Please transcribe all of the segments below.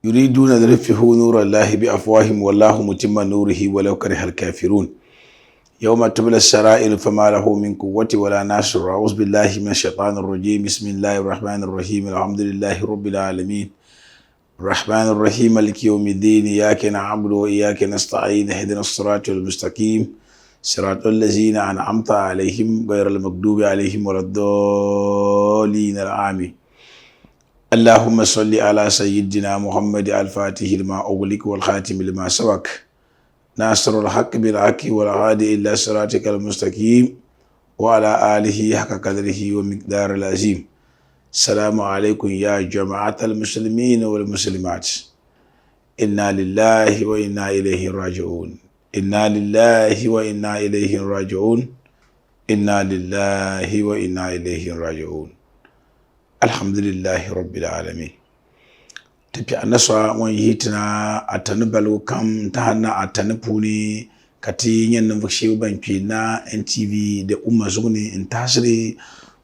يريدون أن يطفئوا نور الله بأفواههم والله متم نوره ولو كره الكافرون يوم تبلى السرائر فما له من قوة ولا ناصر. أعوذ بالله من الشيطان الرجيم. بسم الله الرحمن الرحيم. الحمد لله رب العالمين الرحمن الرحيم مالك يوم الدين. إياك نعبد وإياك نستعين. اهدنا الصراط المستقيم صراط الذين أنعمت عليهم غير المغضوب عليهم ولا الضالين. آمين. اللهم صل على سيدنا محمد الفاتح لما أغلق والخاتم لما سبق ناصر الحق بالحق والهادي إلى صراطك المستقيم وعلى آله حق قدره ومقدار العظيم. السلام عليكم يا جماعة المسلمين والمسلمات. إنا لله وإنا إليه راجعون. إنا لله وإنا إليه راجعون. إنا لله وإنا إليه راجعون. Alhamdulillahi rabbil alamin. Tafi annaswa wan yitina atani balu kam ta hanna atani puni kati nyen nan vakshi banki na NTV da umma zugni in tasiri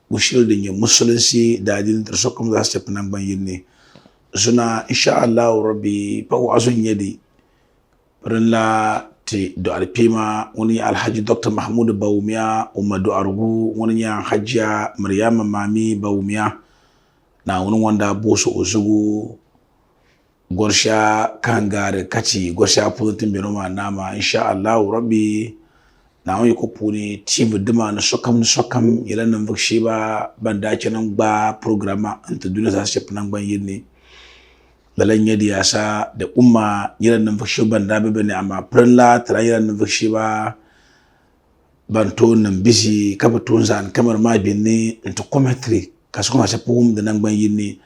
ushil da musulunci da adin tarsokum za su tafi nan ban yinne suna insha Allah rabbi fa wazun yadi rinla ti do alpima wani alhaji Dr. Mahamudu Bawumia umma do arugu wani ya Hajia Mariama mami Bawumia na wani wanda boso ozugu gorsha kangare kachi gorsha putin binoma nama insha Allah rabbi na wani kopuni TV dima na sokam yalan nan vakshi ba banda kenan ba programa anta duniya za su nan ban yinne dalan yadi yasa da umma yalan nan vakshi banda bebe ne amma prella tara yalan nan vakshi ba banto nan bisi kabatun zan kamar ma binne into commentary kasu kuma ce pum da nan ban yinni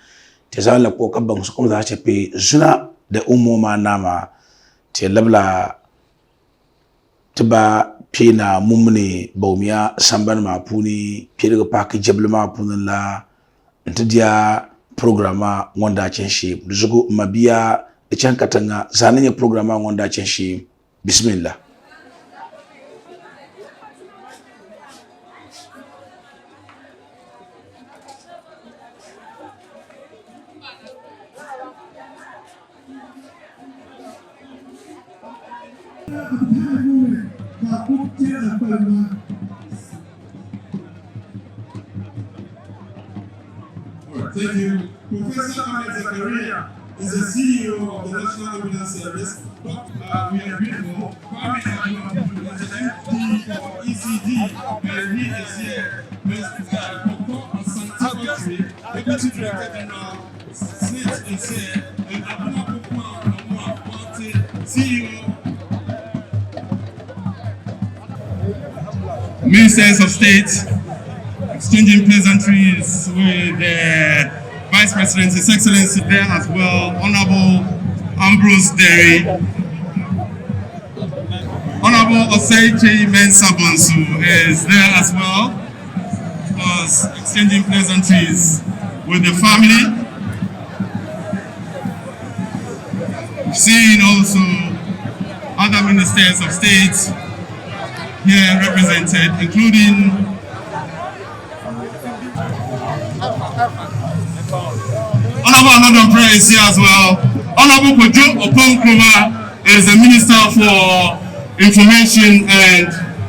te zala ko kabban su kuma za ce pe zuna da umma nama te labla tiba pina mumne Bawumia samban ma puni pirga pak jebla ma punan la ntidia programa wanda cin shi zugo mabiya da can katanga zanen programa wanda cin shi bismillah. Thank you. Professor Ahmed Zakaria is the CEO of the National Ambulance Service. We are grateful. Kwame Mahamudu is the MD for ECD, and he is here with Dr. Asante, Deputy Director General, Smith is here, and ADUA Party CEO. Ministers of State exchanging pleasantries with the Vice President, His Excellency there as well, Honorable Ambrose Derry, Honorable Oseiche Mensabonsu is there as well, was exchanging pleasantries with the family. Seeing also other Ministers of State here represented, including Honorable Another Prayer is here as well. Honorable Kojo Oponkroma is the Minister for Information and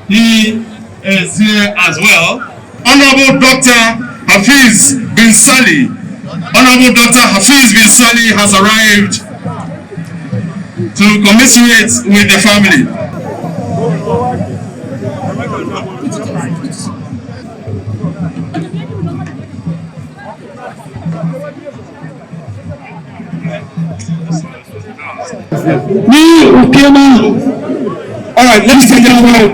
he is here as well. Honorable Dr. Hafiz bin Sali. Honorable Dr. Hafiz bin Sali has arrived to commiserate with the family. Alright, ladies and gentlemen,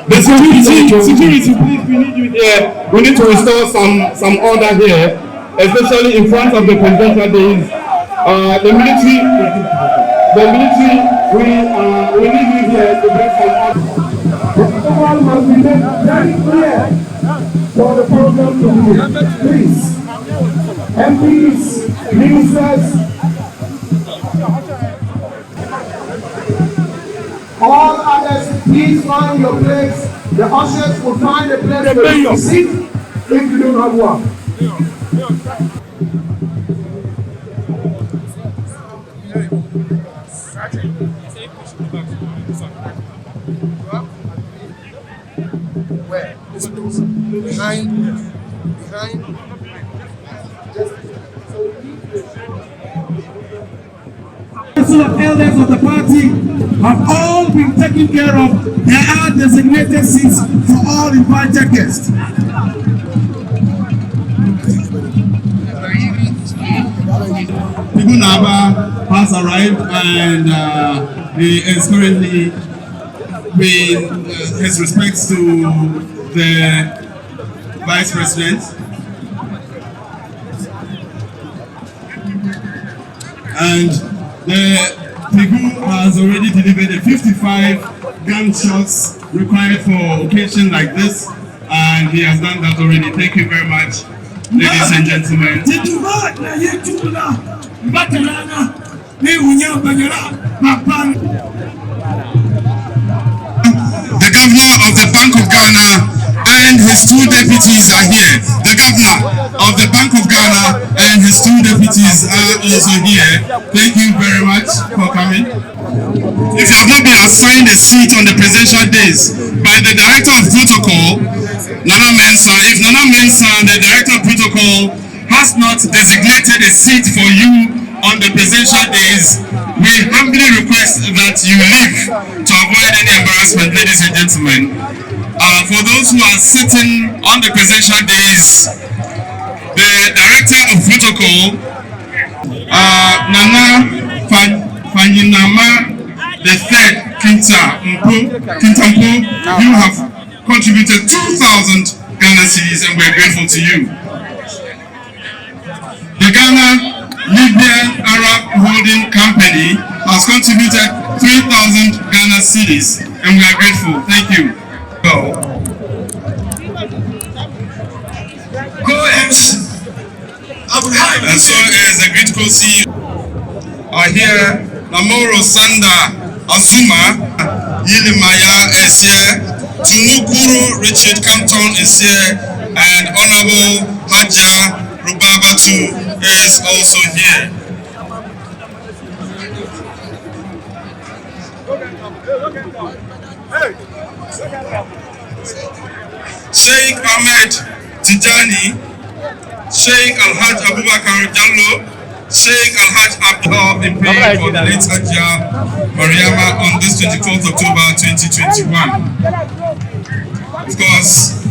the security, please, we need you there. We need to restore some order here, especially in front of the presidential days. The military, we need you here to bring some order. The protocol must be made very clear for the program to move. Please, MPs, ministers, all others, please find your place. The ushers will find a place for you to sit if you don't have one. Where? Behind. Of elders of the party have all been taken care of. There are designated seats for all invited guests. People Naba has arrived and he is currently paying his respects to the Vice President. And the Pigu has already delivered 55 gunshots required for occasion like this, and he has done that already. Thank you very much, ladies and gentlemen. The governor of the Bank of Ghana and his two deputies are here. The governor of the Bank of Ghana and his two deputies are also here. Thank you very much for coming. If you have not been assigned a seat on the presidential days by the Director of Protocol, Nana Mensah, if Nana Mensah, the Director of Protocol, has not designated a seat for you on the presidential days, we humbly request that you leave to avoid any embarrassment, ladies and gentlemen. For those who are sitting on the presidential days, the Director of Protocol, Nana Fanyinama the third Kintampo, you have contributed 2,000 Ghana cedis and we're grateful to you. The Ghana Libyan Arab Holding Company has contributed 3,000 Ghana cedis and we are grateful. Thank you. And so as a critical CEO are here, Namoro Sanda Azuma, Yilimaya is here, Tunukuru Richard Campton is here, and Honorable Hajia Rubabatu is also here. Sheikh Ahmed Tijani, Sheikh Alhaj Abubakar Jallo, Sheikh Alhaj Abdullah been paying for the late Hajia Mariama on this 24th October 2021. Of course,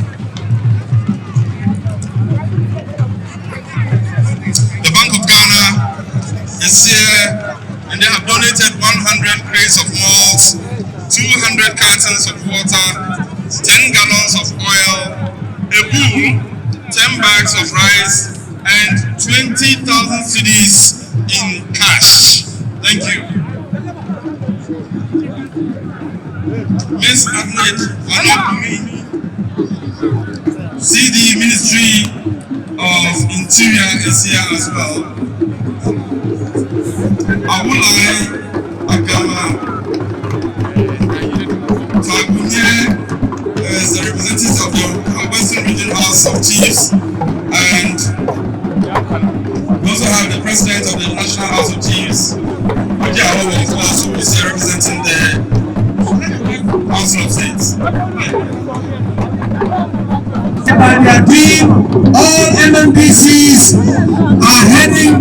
the Bank of Ghana is here and they have donated 100 crates of malt, 200 cartons of water, 10 gallons of oil, a bull, 10 bags of rice, and 20,000 cedis in cash. Thank you. Ms. Ahmed Wanakumi, CD Ministry of Interior is here as well. Awulai Agama Bawumia is the representative of the Western Region House of Chiefs, and we also have the president of the National House of Chiefs, Hajia, who also is here representing the Council of States. By their team, all MMDCs are heading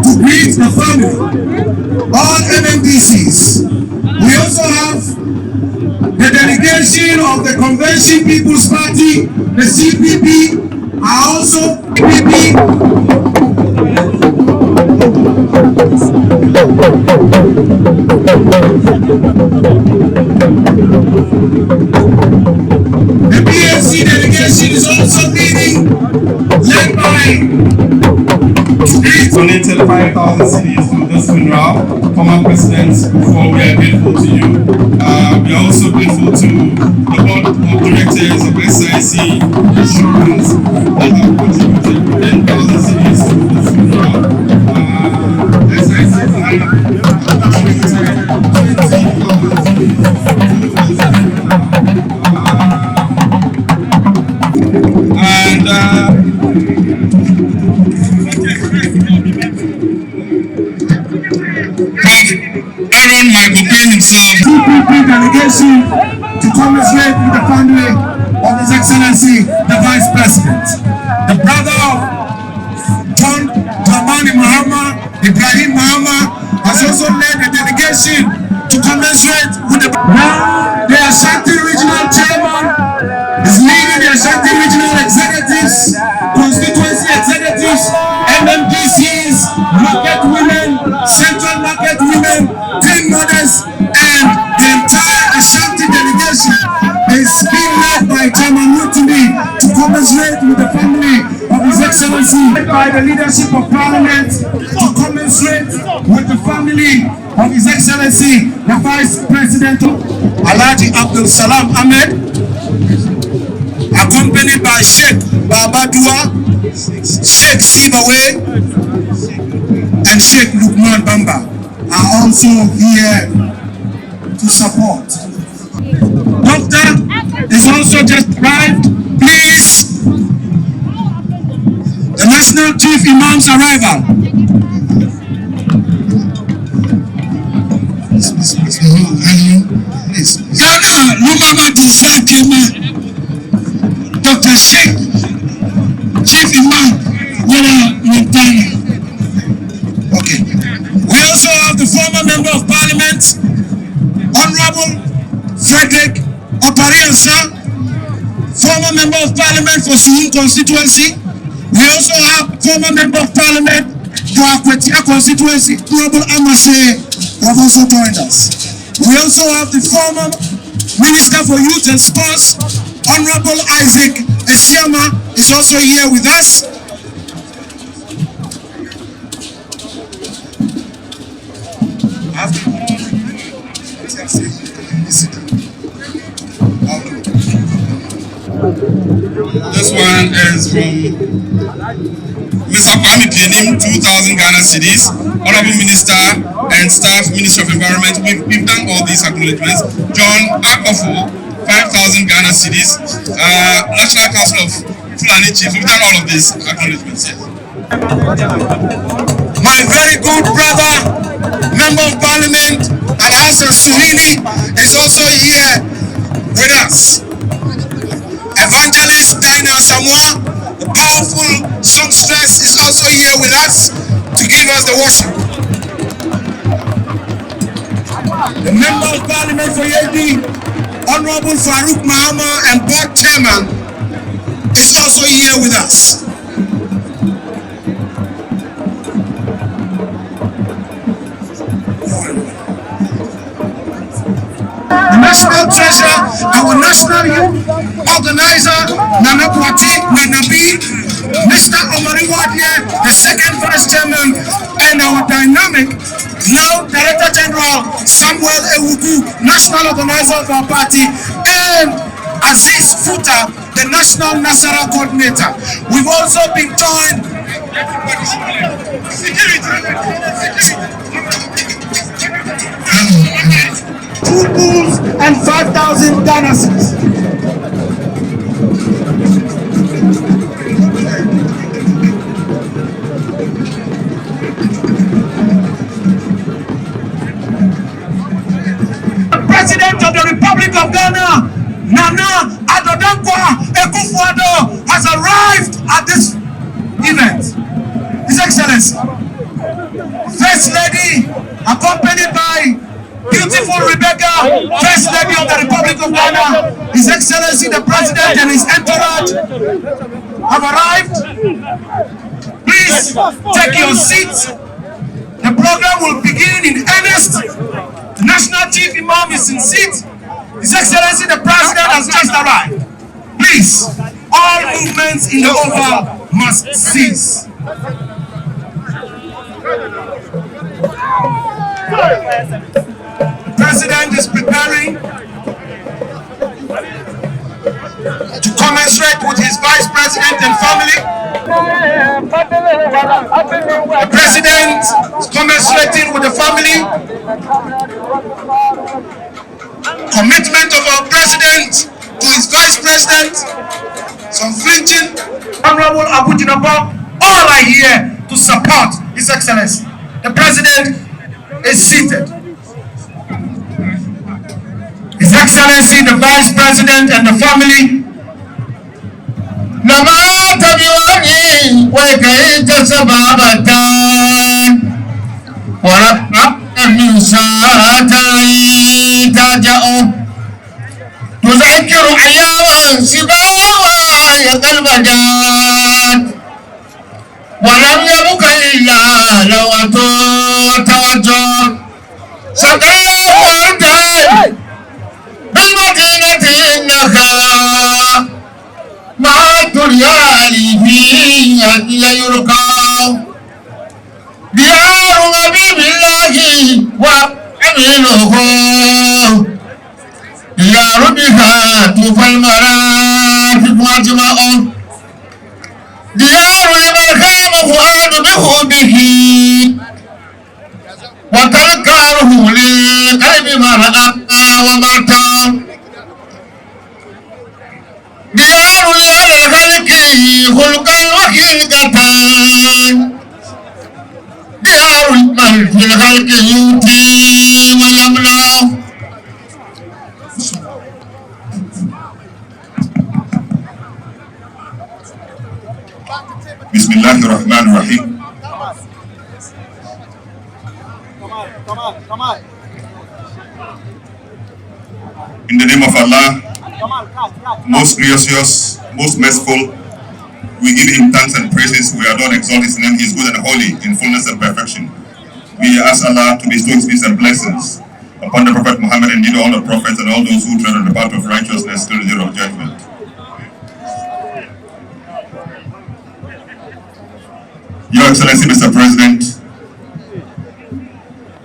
to greet the family. All MMDCs. We also have the delegation of the Convention People's Party, the CPP, are also The PFC delegation is also meeting, led by donated 5,000 cedis to this funeral, former presidents, before we are grateful to you. We are also grateful to the board of directors of SIC Insurance that have contributed 10,000 cedis to this funeral. SIC have contributed 20,000 cedis. Aaron Michael Payne himself. TPP delegation to commiserate with the family of His Excellency, the Vice President. The brother of John Dramani Mahama, Ibrahim Mahama, has also led the delegation to commiserate with the... Now, the Ashanti Regional Chairman is leading the Ashanti Regional Executives, Constituency Executives, MMDCs, Market Women, Central Market Women, Green Mothers, and the entire Ashanti delegation is being led by Mahamudu to commiserate with the family of His Excellency, by the leadership of Parliament, to commiserate with the family of His Excellency, the Vice President Alhaji Abdul Salam Ahmed, accompanied by Sheikh Babadua, Sheikh Sibawe, and Sheikh Lukman Bamba are also here to support. Doctor is also just arrived. Please, the National Chief Imam's arrival. Ghana, Lumamadu Fatima, Dr. Sheikh, Chief Imam, Montana. Okay. We also have the former Member of Parliament, Honorable Frederick Opariansa, former Member of Parliament for Suhun constituency. We also have former Member of Parliament for Akwetia constituency, Honorable Amase, who have also joined us. We also have the former Minister for Youth and Sports, Honorable Isaac Hisham, is also here with us. This one is from Mr. Kwame Pienim, 2,000 Ghana cedis. Honorable Minister and Staff, Ministry of Environment. We've done all these acknowledgements. John Akofo, 5,000 Ghana cedis. National Council of Fulani Chiefs. We've done all of these acknowledgements. Yes. My very good brother, Member of Parliament, Al-Hassan Suhili, is also here with us. Evangelist Dinah Samoa, the powerful songstress, is also here with us to give us the worship. The Member of Parliament for Yedi, Honorable Farouk Mahama and Board Chairman, is also here with us. The National Treasurer, our National Youth Organizer, Nana Kwati, Nanabi, Mr. Omari Wadye, the second Vice Chairman, and our dynamic, now Director General Samuel Ewugu, National Organizer of our party, and Aziz Futa, the National Nasara Coordinator. We've also been joined. Two bulls and 5,000 Ghana cedis. The President of the Republic of Ghana, Nana Addo Akufo-Addo, has arrived at this event. His Excellency, First Lady, accompanied by beautiful Rebecca, First Lady of the Republic of Ghana, His Excellency the President and his entourage have arrived. Please take your seats. The program will begin in earnest. The National Chief Imam is in seat. His Excellency the President has just arrived. Please, all movements in the Oval must cease. The President is preparing to commensurate with his Vice President and family. The President is commensurating with the family. Commitment of our President to his Vice President, some flinching. Honorable Abu Jinaba, all are here to support His Excellency. The President is seated. Excellency, the Vice President and the family. Nama tabiwani wekaita sababatan warabna min sa'atai taja'u tuzakiru ayaman sibawa ya qalbadat walam yabuka illa lawatu tawajjuh sallallahu alaihi بالمدينة إنها مع الدريال فيه يرقى ديار حبيب الله وأمينه ديار بها توفى المرافق واجمع ديار لمن خام فؤاد بحبه وتذكاره للقلب مرأة ومرتا ديار لأهل الخلق خلقا وخلقة ديار من في الخلق يؤتي ويمنع بسم الله الرحمن الرحيم. In the name of Allah, most gracious, most merciful, we give him thanks and praises. We adore and exalt his name. He is good and holy in fullness and perfection. We ask Allah to bestow his peace and blessings upon the Prophet Muhammad, indeed all the prophets and all those who tread on the path of righteousness till the day of judgment. Your Excellency, Mr. President,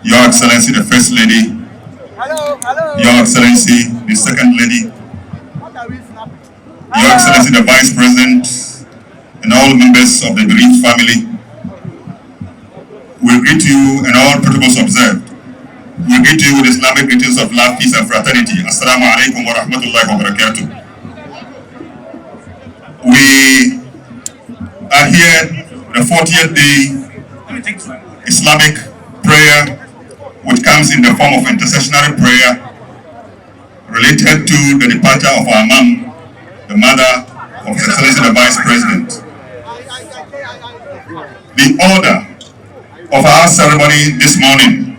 Your Excellency, the First Lady, Your Excellency, the Second Lady, Your Excellency, the Vice President, and all members of the bereaved family, we greet you and all protocols observed. We greet you with Islamic greetings of love, peace, and fraternity. Assalamu alaikum wa rahmatullahi wa barakatuh. We are here, the 40th day Islamic prayer, which comes in the form of intercessionary prayer related to the departure of our mom, the mother of His Excellency the Vice President. The order of our ceremony this morning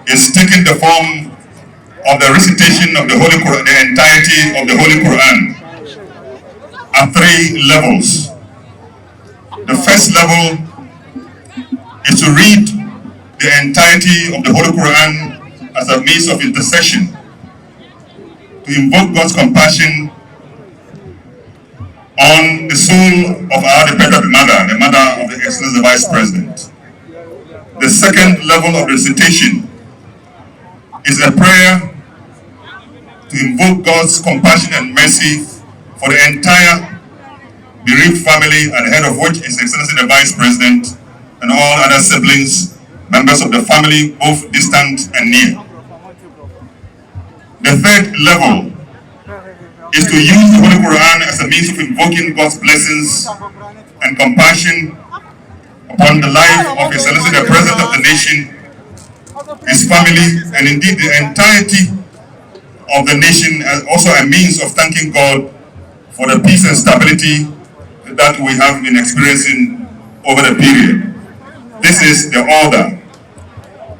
is taking the form of the recitation of the Holy Quran, the entirety of the Holy Quran, at 3 levels. The first level is to read the entirety of the Holy Quran as a means of intercession, to invoke God's compassion on the soul of our departed mother, the mother of the Excellency the Vice President. The second level of recitation is a prayer to invoke God's compassion and mercy for the entire bereaved family, at the head of which is Excellency the Vice President and all other siblings, members of the family, both distant and near. The third level is to use the Holy Quran as a means of invoking God's blessings and compassion upon the life of His Excellency the President of the nation, his family, and indeed the entirety of the nation, as also a means of thanking God for the peace and stability that we have been experiencing over the period. This is the order.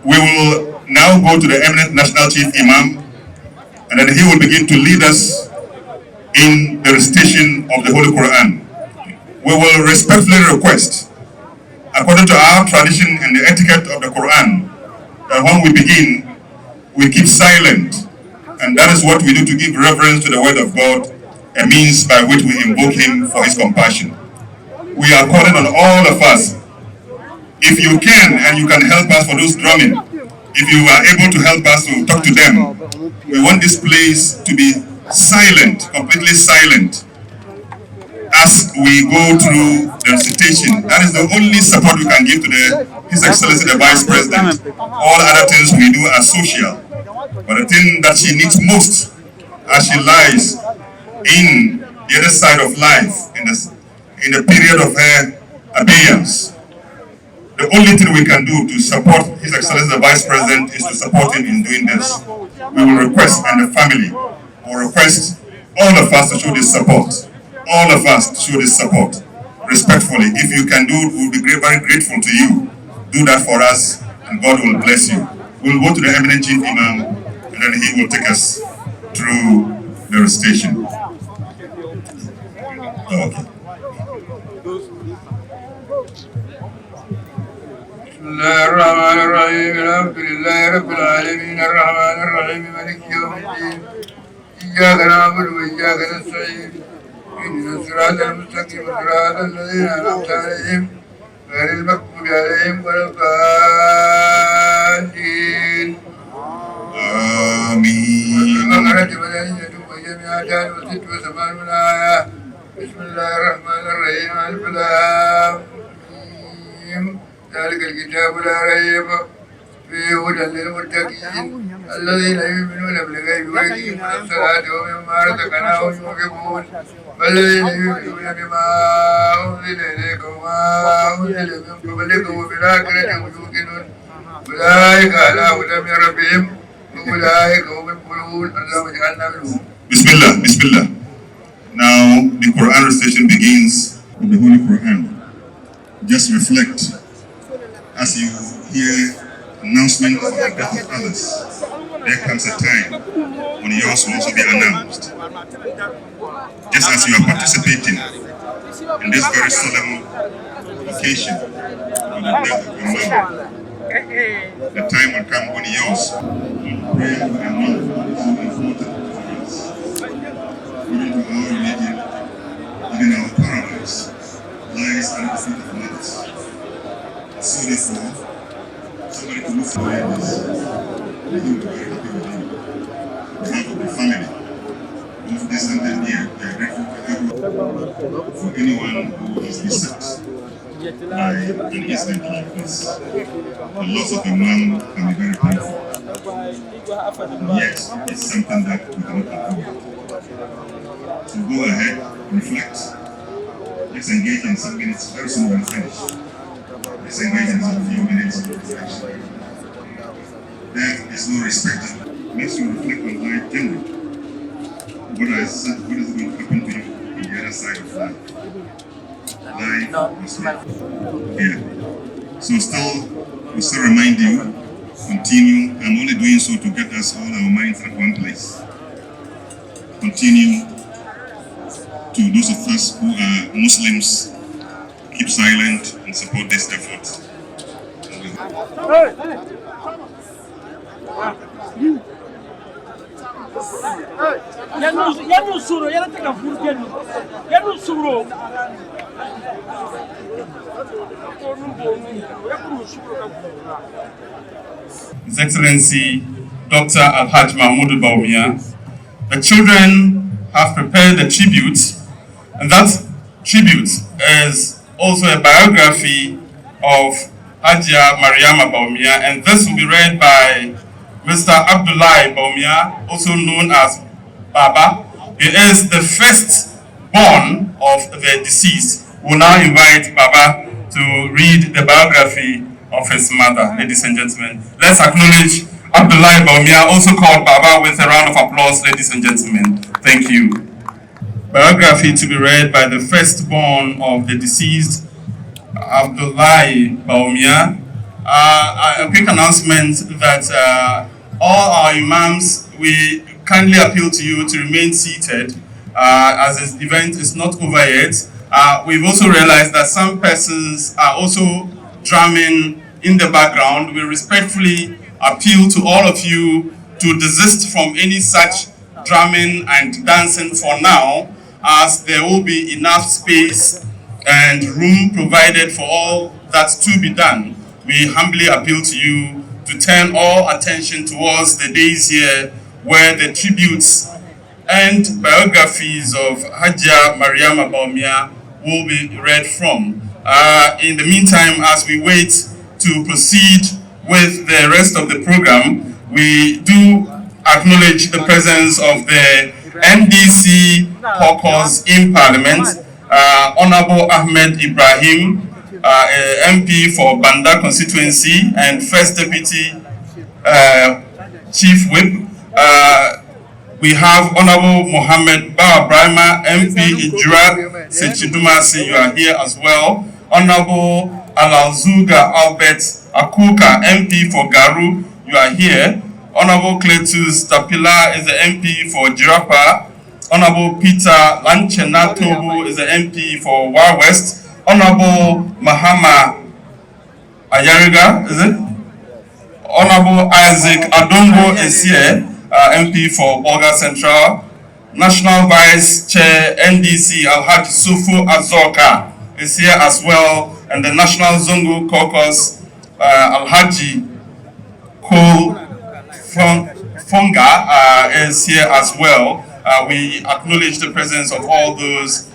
We will now go to the eminent National Chief Imam, and then he will begin to lead us in the recitation of the Holy Quran. We will respectfully request, according to our tradition and the etiquette of the Quran, that when we begin, we keep silent, and that is what we do to give reverence to the word of God, a means by which we invoke him for his compassion. We are calling on all of us, if you can and you can help us for those drumming, if you are able to help us to talk to them, we want this place to be silent, completely silent, as we go through the recitation. That is the only support we can give to His Excellency the Vice President. All other things we do are social, but the thing that she needs most as she lies in the other side of life, in the period of her abeyance, the The only thing we can do to support His Excellency the Vice President is to support him in doing this. We will request, and the family will request all of us to show this support. All of us to show this support respectfully. If you can do it, we'll be very grateful to you. Do that for us, and God will bless you. We'll go to the eminent chief imam, and then he will take us through the recitation. Okay. بسم الله الرحمن الرحيم الحمد لله رب العالمين الرحمن الرحيم مالك يوم الدين إياك نعبد وإياك نستعين اهدنا الصراط المستقيم صراط الذين أنعمت عليهم غير المغضوب عليهم ولا الضالين آمين. وخرج ملائكة وجميع آيات وست وثمانون آية بسم الله الرحمن الرحيم ألف لام ميم ذلك الكتاب لا ريب فيه هدى للمتقين الذين يؤمنون بالغيب ويقيمون الصلاة ومما رزقناهم ينفقون والذين يؤمنون بما أنزل إليك وما أنزل من قبلك وبالآخرة هم يوقنون أولئك على هدى من ربهم وأولئك هم المفلحون اللهم اجعلنا منهم. Bismillah, Bismillah. Now the Quran recitation begins with the Holy Quran. Just reflect as you hear announcement of the death of others. There comes a time when yours will also be announced. Just as you are participating in this very solemn occasion of the death of your mother, the time will come when yours will pray for a month that is so important for us. According to our religion, even our paradise lies at the feet of mothers. So therefore, somebody to look for this, and he will be very happy with him. On behalf of the family, both distant and near, we are grateful for everyone, for anyone who is beset by an incident like this. The loss of a mom can be very painful. Yet, it's something that we cannot control. So go ahead, reflect. Let's engage in some minutes. Very soon we'll finish. Let's engage in some few minutes of reflection. There is no respect. Makes you reflect on life generally. What is going to happen to you on the other side of life? Life is not here. So we still remind you, continue. I'm only doing so to get us all our minds at one place. Continue. To those of us who are Muslims, keep silent and support this effort. His Excellency Dr. Alhaji Mahamudu Bawumia, the children have prepared a tribute, and that tribute is also a biography of Hajia Mariama Bawumia, and this will be read by Mr. Abdullahi Bawumia, also known as Baba. He is the first born of the deceased. We'll now invite Baba to read the biography of his mother. Ladies and gentlemen, let's acknowledge Abdullahi Bawumia, also called Baba, with a round of applause, ladies and gentlemen. Thank you. Biography to be read by the firstborn of the deceased, Abdullahi Bawumia. A quick announcement that all our imams, we kindly appeal to you to remain seated as this event is not over yet. We've also realized that some persons are also drumming in the background. We respectfully appeal to all of you to desist from any such drumming and dancing for now, as there will be enough space and room provided for all that to be done. We humbly appeal to you to turn all attention towards the days here where the tributes and biographies of Hajia Mariama Bawumia will be read from. In the meantime, as we wait to proceed with the rest of the program, we do acknowledge the presence of the NDC caucus in Parliament, Honorable Ahmed Ibrahim, MP for Banda constituency and First Deputy Chief Whip. We have Honorable Mohammed Bawumia, MP Ijura Sechidumasi, you are here as well. Honorable Alalzuga Albert Akuka, MP for Garu, you are here. Honorable Cletus Tapila is the MP for Jirapa. Honorable Peter Lanchenatobu is the MP for Wa West. Honorable Mahama Ayariga, is it? Honorable Isaac Adongo is here, MP for Bolga Central. National Vice Chair NDC Alhaji Sufu Azoka is here as well. And the National Zongo Caucus Alhaji Kol Fonga is here as well. We acknowledge the presence of all those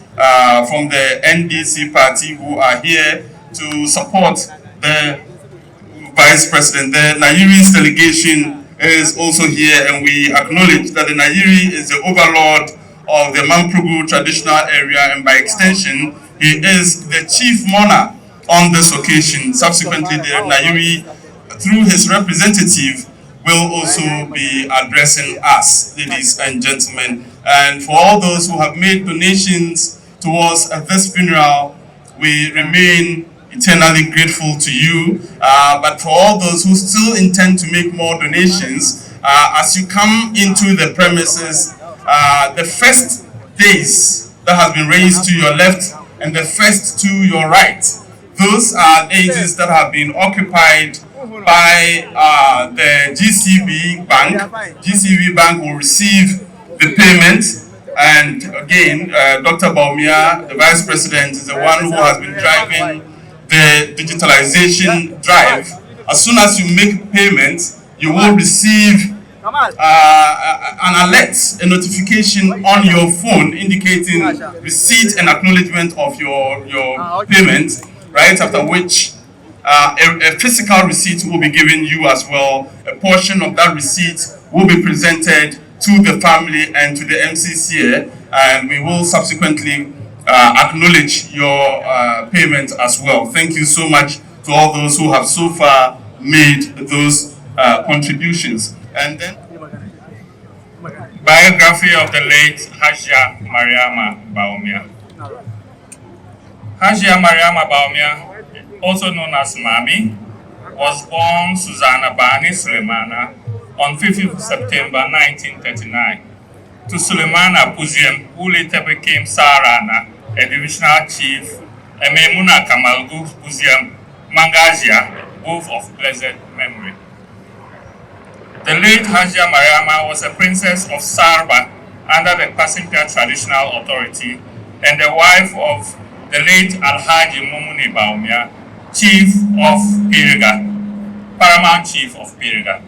from the NDC party who are here to support the Vice President. The Nairi's delegation is also here, and we acknowledge that the Nairi is the overlord of the Mamprugu traditional area, and by extension, he is the chief monarch on this occasion. Subsequently, the Nairi, through his representative, will also be addressing us, ladies and gentlemen. And for all those who have made donations towards this funeral, we remain eternally grateful to you. But for all those who still intend to make more donations, as you come into the premises, the first days that has been raised to your left and the first to your right, those are ages that have been occupied by the GCB Bank. GCB Bank will receive the payment, and again, Dr. Bawumia, the Vice President, is the one who has been driving the digitalization drive. As soon as you make payment, you will receive an alert, a notification on your phone indicating receipt and acknowledgement of your payment, right? After which a physical receipt will be given you as well. A portion of that receipt will be presented to the family and to the MCCA, and we will subsequently acknowledge your payment as well. Thank you so much to all those who have so far made those contributions. And then biography of the late Hajia Mariama Bawumia. Hajia Mariama Bawumia, also known as Mami, was born Susanna Bani Sulemana on 5th September 1939 to Sulemana Puziem, who later became Sarana, a divisional chief, and Memuna Kamalgu Puziem Mangajia, both of blessed memory. The late Hajia Mariama was a princess of Sarba under the Pasinka traditional authority and the wife of the late Alhaji Mumuni Bawumia, chief of Piriga, paramount chief of Piriga.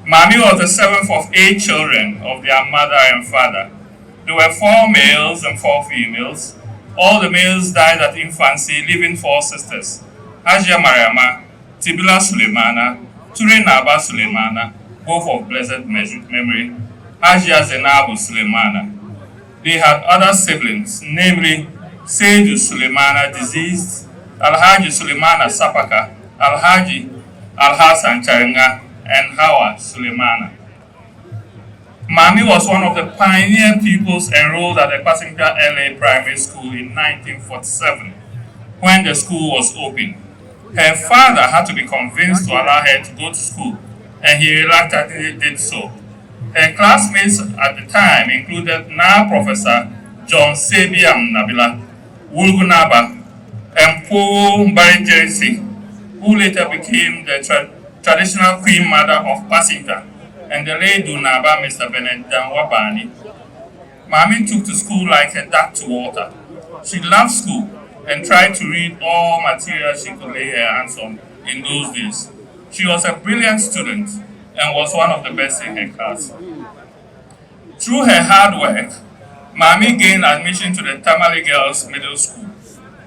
Mami was the seventh of 8 children of their mother and father. There were 4 males and 4 females. All the males died at infancy, leaving 4 sisters: Hajia Mariama, Tibila Sulemana, Ture Naba Sulemana, both of blessed memory, Hajia Zenabu Sulemana. They had other siblings, namely Seydu Sulemana, deceased, Alhaji Sulemana Sapaka, Alhaji Alhassan Charinga, and Hawa Sulemana. Mami was one of the pioneer pupils enrolled at the Pasinka LA Primary School in 1947, when the school was opened. Her father had to be convinced to allow her to go to school, and he reluctantly did so. Her classmates at the time included now Professor John Sebiam Nabila, Wulgunaba, and Po Mbarijerisi, who later became the traditional Queen Mother of Pasinka, and the late Dunaba, Mr. Bennett Danwabani. Mami took to school like a duck to water. She loved school and tried to read all material she could lay her hands on in those days. She was a brilliant student and was one of the best in her class. Through her hard work, Mami gained admission to the Tamale Girls Middle School,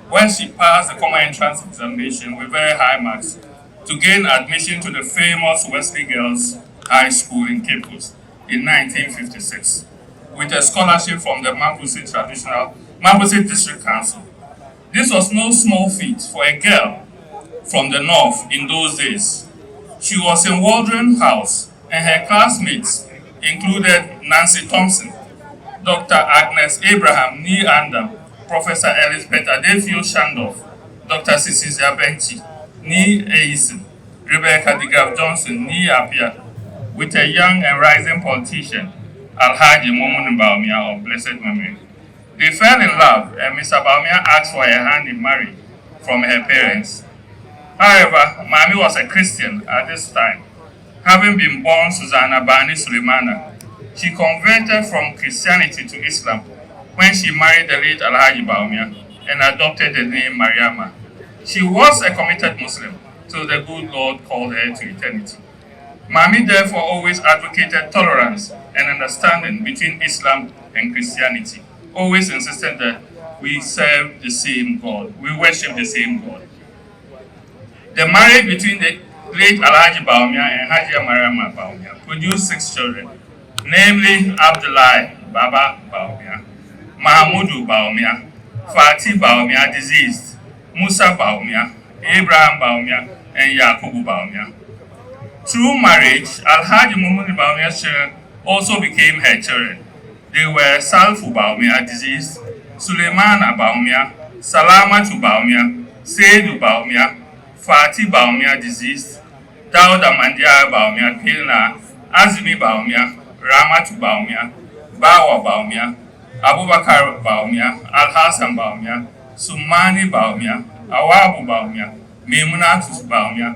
where she passed the common entrance examination with very high marks to gain admission to the famous Wesley Girls High School in Cape Coast in 1956, with a scholarship from the Mambusi District Council. This was no small feat for a girl from the north in those days. She was in Waldron House, and her classmates included Nancy Thompson, Dr. Agnes Abraham Ni Andam, Professor Elizabeth Adefio Shandorf, Dr. Cecilia Benchi Ni Eisen, Rebecca DeGraff Johnson Ni Apia, with a young and rising politician, Alhaji Mahamudu Bawumia of blessed memory. They fell in love, and Mr. Bawumia asked for a hand in marriage from her parents. However, Mami was a Christian at this time, having been born Susanna Bani Sulemana. She converted from Christianity to Islam when she married the late Alhaji Bawumia and adopted the name Mariama. She was a committed Muslim till the good Lord called her to eternity. Mami therefore always advocated tolerance and understanding between Islam and Christianity, always insisted that we serve the same God, we worship the same God. The marriage between the late Alhaji Bawumia and Hajia Mariama Bawumia produced 6 children, namely Abdullah Baba Bawumia, Mahamudu Bawumia, Fatih Bawumia deceased, Musa Bawumia, Abraham Bawumia, and Yakubu Bawumia. Through marriage, Alhaji Mahamudu Bawumia's children also became her children. They were Salfu Bawumia deceased, Sulemana Bawumia, Salamatu Bawumia, Seidu Bawumia, Fatih Bawumia deceased, Dauda Mandia Bawumia Pilna, Azumi Bawumia, Ramatu Bawumia, Bawa Bawumia, Abubakar Bawumia, Al-Hassan Bawumia, Sumani Bawumia, Awabu Bawumia, Maimunatu Bawumia,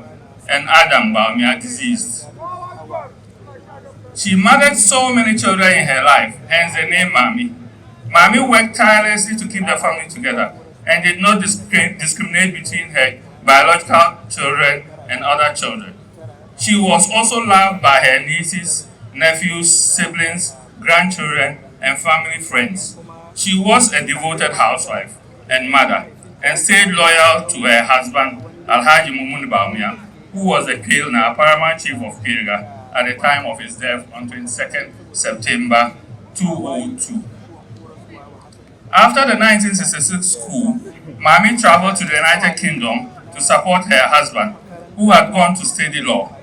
and Adam Bawumia deceased. She mothered so many children in her life, hence the name Mami. Mami worked tirelessly to keep the family together and did not discriminate between her biological children and other children. She was also loved by her nieces, nephews, siblings, grandchildren, and family friends. She was a devoted housewife and mother and stayed loyal to her husband, Alhaji Mahamudu Bawumia, who was the Kilna paramount chief of Kirga at the time of his death on 22nd September 2002. After the 1966 coup, Mami traveled to the United Kingdom to support her husband, who had gone to study law.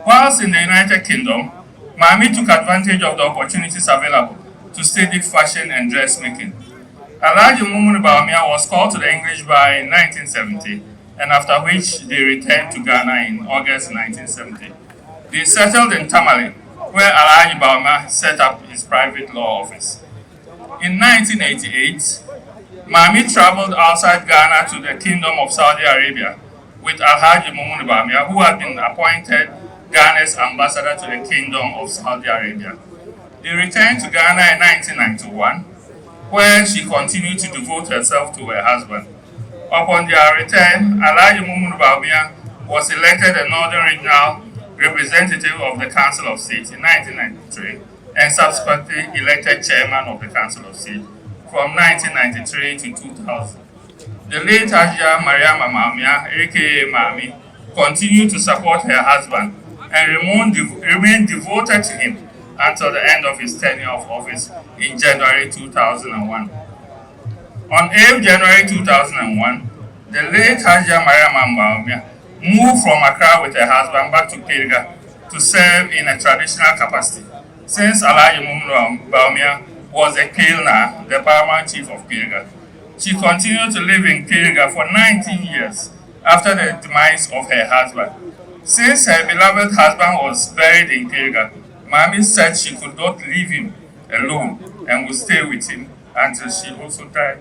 Whilst in the United Kingdom, Mami took advantage of the opportunities available to study fashion and dressmaking. Alhaji Mahamudu Bawumia was called to the English bar in 1970, and after which they returned to Ghana in August 1970. They settled in Tamale, where Alhaji Bawumia set up his private law office. In 1988, Mami traveled outside Ghana to the Kingdom of Saudi Arabia with Alhaji Mahamudu Bawumia, who had been appointed Ghana's ambassador to the Kingdom of Saudi Arabia. They returned to Ghana in 1991, where she continued to devote herself to her husband. Upon their return, Alhaji Mahamudu Bawumia was elected a Northern Regional Representative of the Council of State in 1993 and subsequently elected Chairman of the Council of State from 1993 to 2000. The late Hajia Mariama Bawumia, aka Mami, continued to support her husband and remained devoted to him until the end of his tenure of office in January 2001. On 8 January 2001, the late Hajia Mariama Bawumia moved from Accra with her husband back to Kirga to serve in a traditional capacity, since Alhaji Mahamudu Bawumia was a Kilna, the paramount chief of Kirga. She continued to live in Kirga for 19 years after the demise of her husband. Since her beloved husband was buried in Kirga, Mami said she could not leave him alone and would stay with him until she also died.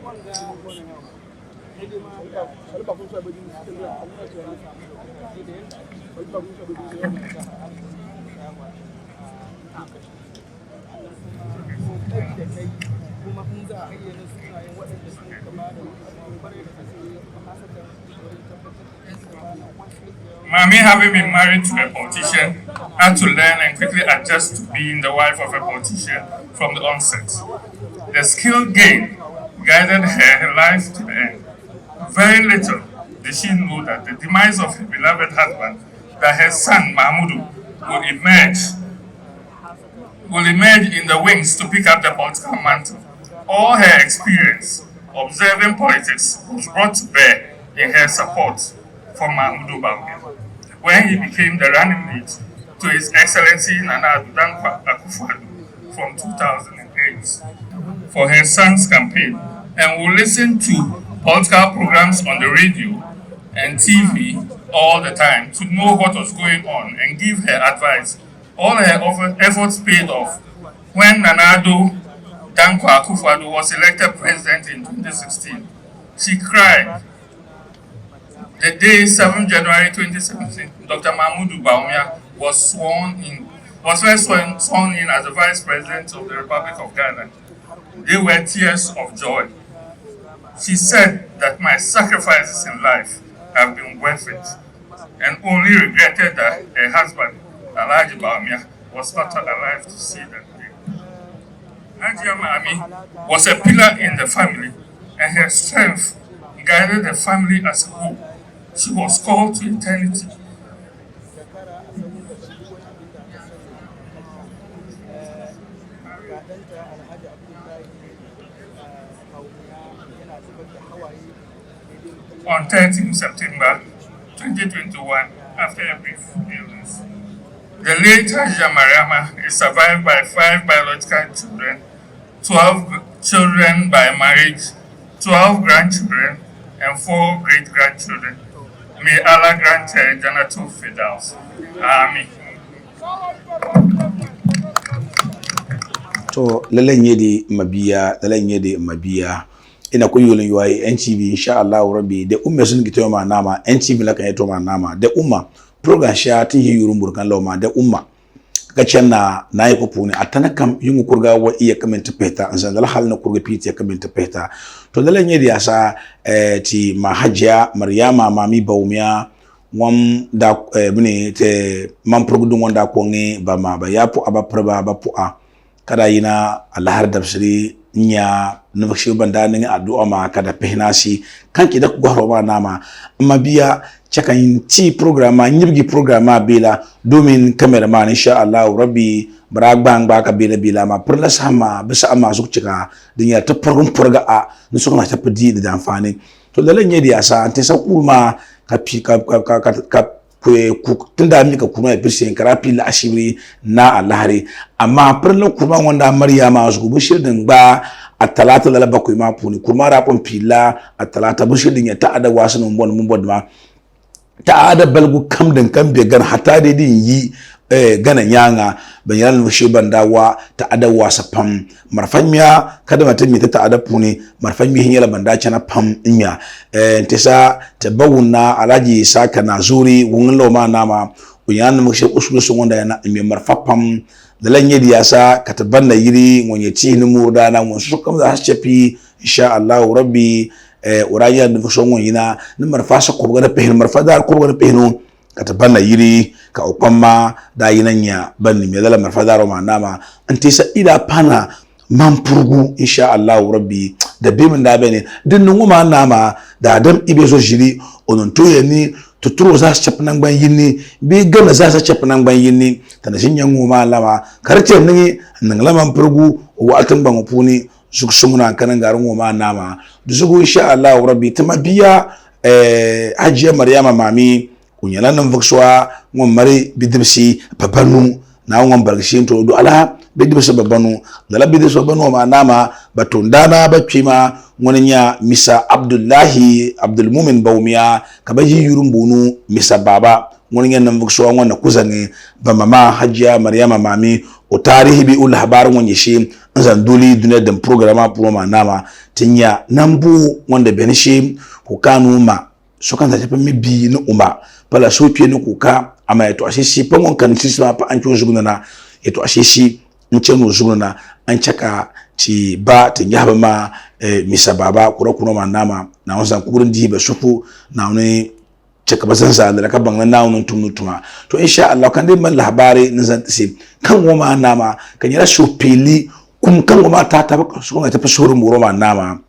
Mami, having been married to a politician, had to learn and quickly adjust to being the wife of a politician from the onset. The skill gained guided her life to the end. Very little did she know that the demise of her beloved husband, that her son Mahamudu will emerge in the wings to pick up the political mantle. All her experience observing politics was brought to bear in her support for Mahamudu Bawumia when he became the running mate to His Excellency Nana Akufo-Addo from 2008 for her son's campaign, and will listen to political programs on the radio and TV all the time to know what was going on and give her advice. All her efforts paid off when Nana Akufo-Addo was elected president in 2016. She cried the day 7 January 2017, Dr. Mahamudu Bawumia was first sworn in as the Vice President of the Republic of Ghana. They were tears of joy. She said that my sacrifices in life have been worth it, and only regretted that her husband, Alhaji Bawumia, was not alive to see that day. Hajia was a pillar in the family, and her strength guided the family as a whole. She was called to eternity. On 13 September 2021, after a brief illness. The late Hajia Mariama is survived by 5 biological children, 12 children by marriage, 12 grandchildren, and 4 great-grandchildren. May Allah grant her Jannatul Firdaus. Amen. To lalan yedi mabiya ina ko yolin yuwai NTV insha Allah rabbi da umma sun gito ma nama NTV la kan yato ma nama da umma program sha tin yi yurun burkan lauma da umma ka canna nayi ko puni atana kam yungu kurga wa iya kamenta peta anzan dal hal na kurga piti ya kamenta peta to lalan yedi asa ti Hajia Mariama mami Bawumia wam da bune te man progrudun wanda ko ngi ba ma ba yapo aba praba ba pu a kada yina Allah har dabsiri nya nufakshi banda nan ADUA ma kada pehnasi kanki da gwaro ba nama amma biya cakan ci programa nyibgi programa bila domin cameraman insha Allah rabbi baragbang ba ka bila ma purla sama bisa amma su cika dinya ta farkon furga a ni su na ta fidi da amfani to lalan yadi asa ante sa kuma ka tunda mika kuma bisi karafi la ashiri na alhari amma purla kuma wanda Mariama su bishir din ba atalata la bakoy ma puni kuma rapon pila atalata bishir din ya ta ada wasu mun bod ma ta ada balgu kam din kan be gan hata de din yi gana nyanga banyalan mushi bandawa ta ada wasa pam marfanya kada mata mi ta ada puni marfanya hinyala banda chana pam inya ntesa ta bawuna alaji saka na zuri wun lo ma nama unyan mushi usulusu wanda yana mi marfapam dalanye diyasa katabanna yiri wonye tihni murda na won su kam da haschapi insha Allah rabbi uraya da fushon yina ni marfasa ko ga pehin marfadar ko ga pehinu katabanna yiri ka opamma da yinanya banni me dala marfadar ma nama antisa ida pana mampurgu insha Allah rabbi da bimin da bane dinnin ma nama da adam ibe so jiri onon to yani tuturo za su cafi nan ban yinni bi gana za su cafi nan ban yinni tana shin yan ma lama karce ni nan laman furgu wa atan ban puni su sumuna kanan garin ma nama dusugo insha Allah rabbi tama biya Hajia Mariama mami kunyala nan vukswa ngom mari bidibsi babanu na ngom balgishin to do ala bidibsi babanu dala bidibsi babanu ma nama batundana bacima ngonya misa Abdullahi Abdul Mumin Bawumia kabaji yurum bunu misa baba ngonya nan vukswa ngona kuzange ba mama Hajia Mariama mami o tarihi bi ul habar ngonye shi nzanduli dunia dem programa ma nama tinya nambu wonde benishi kukanu ma sokanta tepe mibi no umba pala sopie no kuka ama eto ashishi pangon kan tisma pa ancho zuguna eto ashishi nchenu zuguna anchaka ti ba tinyaba ma misa baba kuro ma nama na wansan kurin dibe sufu na wani chaka basansa da ka bangna na wani tumutuma to insha Allah kan dai man labari nzan tsi kan goma nama kan yara sopili kun kan goma ta ba su ta fasorin muro ma nama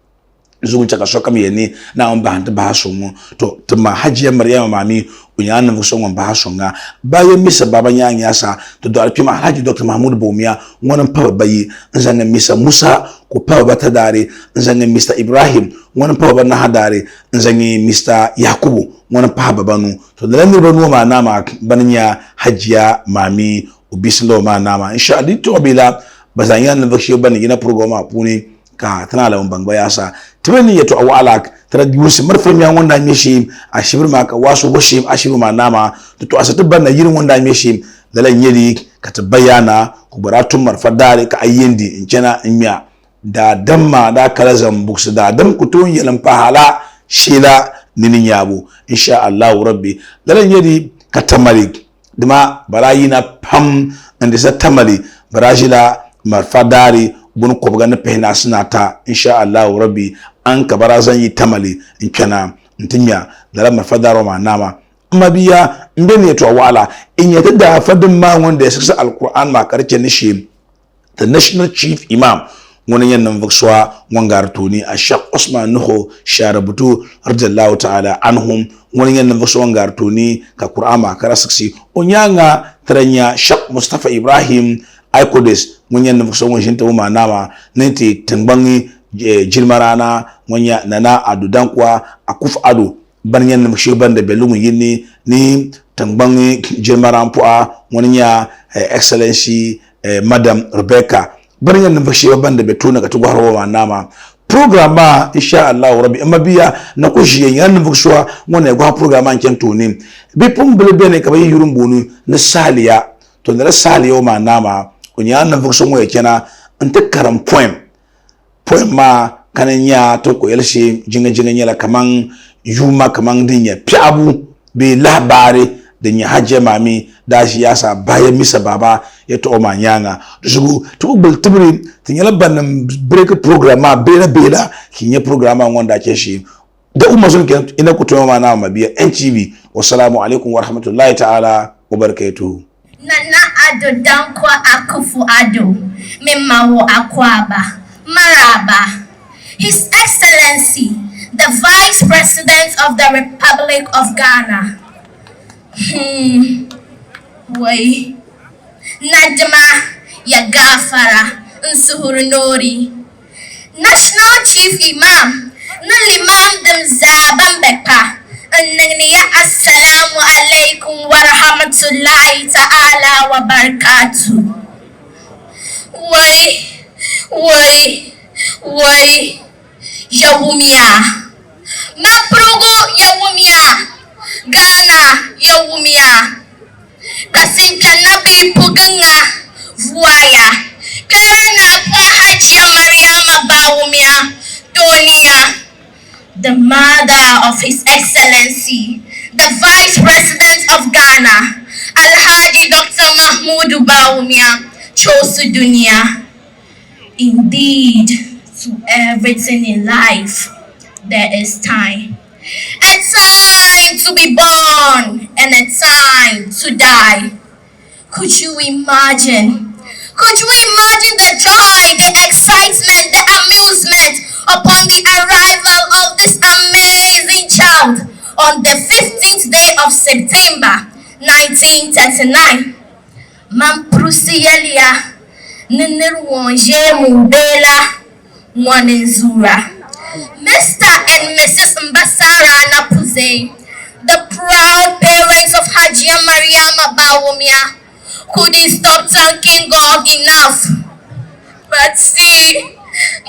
zugun chaka soka miyeni na on bahanta bahasongo to tuma Hajia Mariama mami unyana vusongo bahasonga baye misa baba nyanya sa to do alpima Haji Dr. Mahamudu Bawumia ngona mpawa bayi nzanga misa Musa ko pawa batadari nzanga Mr. Ibrahim ngona pawa bana hadari nzanga Mr. Yakubu ngona pawa babanu to dalani banu ma nama bananya Hajia mami ubislo ma nama insha Allah to bila bazanya na vakshiyo bani gina programa puni ka tana lawan bangba yasa tibani yato awalak tara diwusi marfam ya wanda mishi a shibir ma ka wasu washim a shibir ma nama to asatu banna yirin wanda mishi dalan yedi ka tabayana ku baratun marfadare ka ayyindi incena inya da damma da kalazan buksu da dam kutun yalan pahala shila ninin yabo insha Allah rabbi dalan yedi ka tamali dima barayina pam ande sa tamali barajila marfadare bun ko bugan pehna sunata insha Allah rabbi an ka barazan yi tamali in kana ntinya dala marfadaro ma nama amma biya ndene to wala in yata da fadin ma wanda ya saka alquran ma karce nishi the national chief imam wani yannan vakswa wangar toni a Sheikh Usman Nuhu Sharabutu radiyallahu ta'ala anhum wani yannan vakswa wangar toni ka qur'an ma karasaksi onyanga taranya Sheikh Mustafa Ibrahim Aikodes munya na fuso shinta uma nama nenti tangbangi jilmarana munya nana adudan kwa akuf adu banyan na fuso banda belungu yini ni tangbangi jilmaran pua munya excellency madam Rebecca banyan na fuso banda betuna katuwa hawa nama programa insha Allah rabbi amma biya na kushi yan na fuso munya gwa programa nkentuni bipum belebene kabayi yurumbunu na saliya to na saliya ma nama kunya na vukso mo yakena ante karam poem ma kananya to ko yelshi jinga nyala kaman yuma kaman dinya piabu be labari dinya Hajia mami da shi yasa baya misa baba ya to ma nyanga zugu to bul tibri tinyala ban break programa bela kinye programa wanda ke shi da umma sun ke ina ku to ma na mabiya NTV wassalamu alaikum warahmatullahi ta'ala wabarakatuh. Nana Ado Dankwa Akufu Ado Memawo Akwaba Maraba. His Excellency, the Vice President of the Republic of Ghana. Way Najma Yagafara Nsuhurnori. National Chief Imam Nulimam Dem Zabambeka. Assalamu alaikum wa rahmatullahi ta'ala wa barakatuh. Wai Yawumia Maprugu Yawumia Ghana Yawumia Kasinkanabi Pugunga Vuaya Kana kwa Hajia Mariama Bawumia Donia, the mother of His Excellency, the Vice President of Ghana, Alhaji Dr. Mahamudu Bawumia, chose dunya. Indeed, to everything in life, there is time. A time to be born and a time to die. Could you imagine? Could you imagine the joy, the excitement, the amusement upon the arrival of this amazing child on the 15th day of September 1939? Mamprusiyelia Ninirwanje Mubela Mwanenzura. Mr. and Mrs. Mbasara Napuze, the proud parents of Hajia Mariama Bawumia, couldn't stop thanking God enough. But see,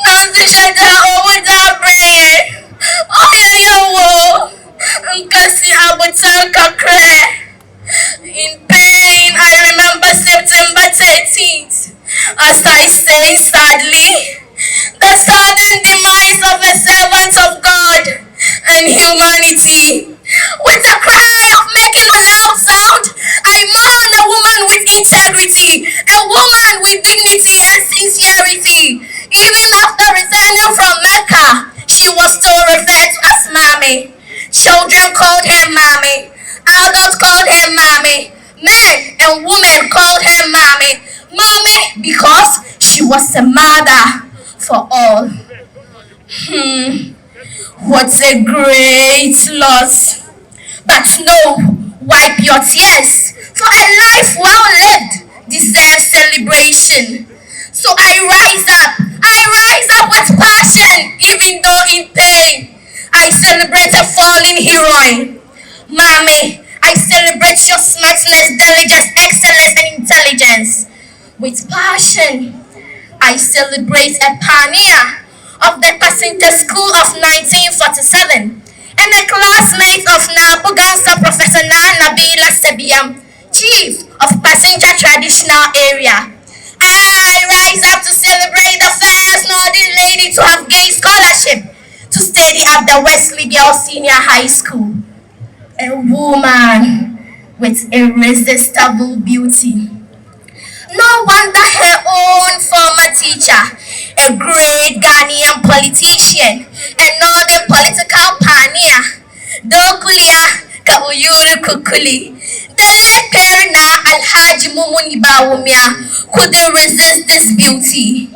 Nanzichata Owuda Brain, Oyayawo, Nkasi Abutanka Kre. In pain, I remember September 13th, as I say sadly, the sudden demise of a servant of God and humanity. With a cry of making a loud sound, I mourn a woman with integrity, a woman with dignity and sincerity. Even after resigning from Mecca, she was still referred to as Mommy. Children called her Mommy. Adults called her Mommy. Men and women called her Mommy. Mommy because she was a mother for all. What a great loss. But no, wipe your tears, for a life well lived deserves celebration. So I rise up with passion, even though in pain. I celebrate a fallen heroine. Mommy, I celebrate your smartness, diligence, excellence, and intelligence. With passion, I celebrate a pioneer of the Passenger School of 1947 and a classmate of Nabugansa Professor Nabila Sebiam, Chief of Passenger Traditional Area. I rise up to celebrate the first Northern lady to have gained scholarship to study at the Wesley Girls Senior High School. A woman with irresistible beauty. No wonder her own former teacher, a great Ghanaian politician, a northern political pioneer, Dokulia Kauyuru Kukuli, the late Perina Alhaji Bawumia, couldn't resist this beauty.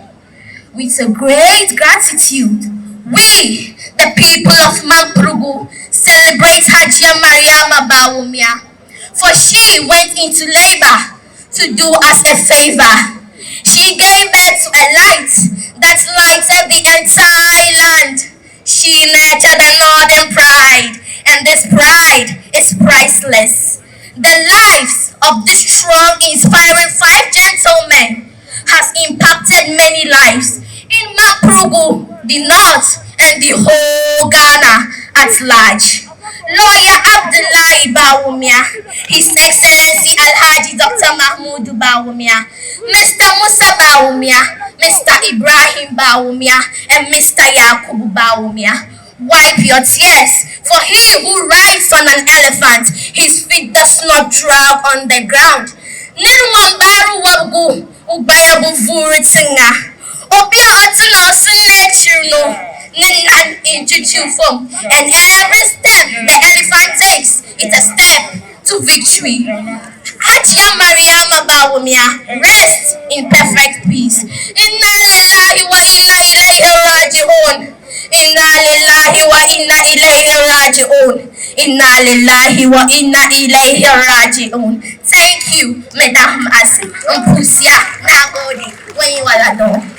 With a great gratitude, we, the people of Mahamudu, celebrate Hajia Mariama Bawumia, for she went into labor to do us a favor. She gave birth to a light that lighted the entire land. She nurtured a northern pride, and this pride is priceless. The lives of these strong, inspiring 5 gentlemen has impacted many lives in Mahamudu, the North, and the whole Ghana at large. Lawyer Abdullahi Bawumia, His Excellency Alhaji Dr. Mahamudu Bawumia, Mr. Musa Bawumia, Mr. Ibrahim Bawumia, and Mr. Yakubu Bawumia. Wipe your tears, for he who rides on an elephant, his feet does not drag on the ground. Nirwan baru wagu, ubayabu vuritinga. Obia otuno sunnechuno. And every step the elephant takes is a step to victory. Hajia Mariama Bawumia, rest in perfect peace. Inna lillahi wa inna ilayhi raji'un. Inna lillahi wa inna ilayhi raji'un. Inna lillahi wa inna ilayhi raji'un. Thank you, Madam Asi. Umpusia nagodi when you are alone.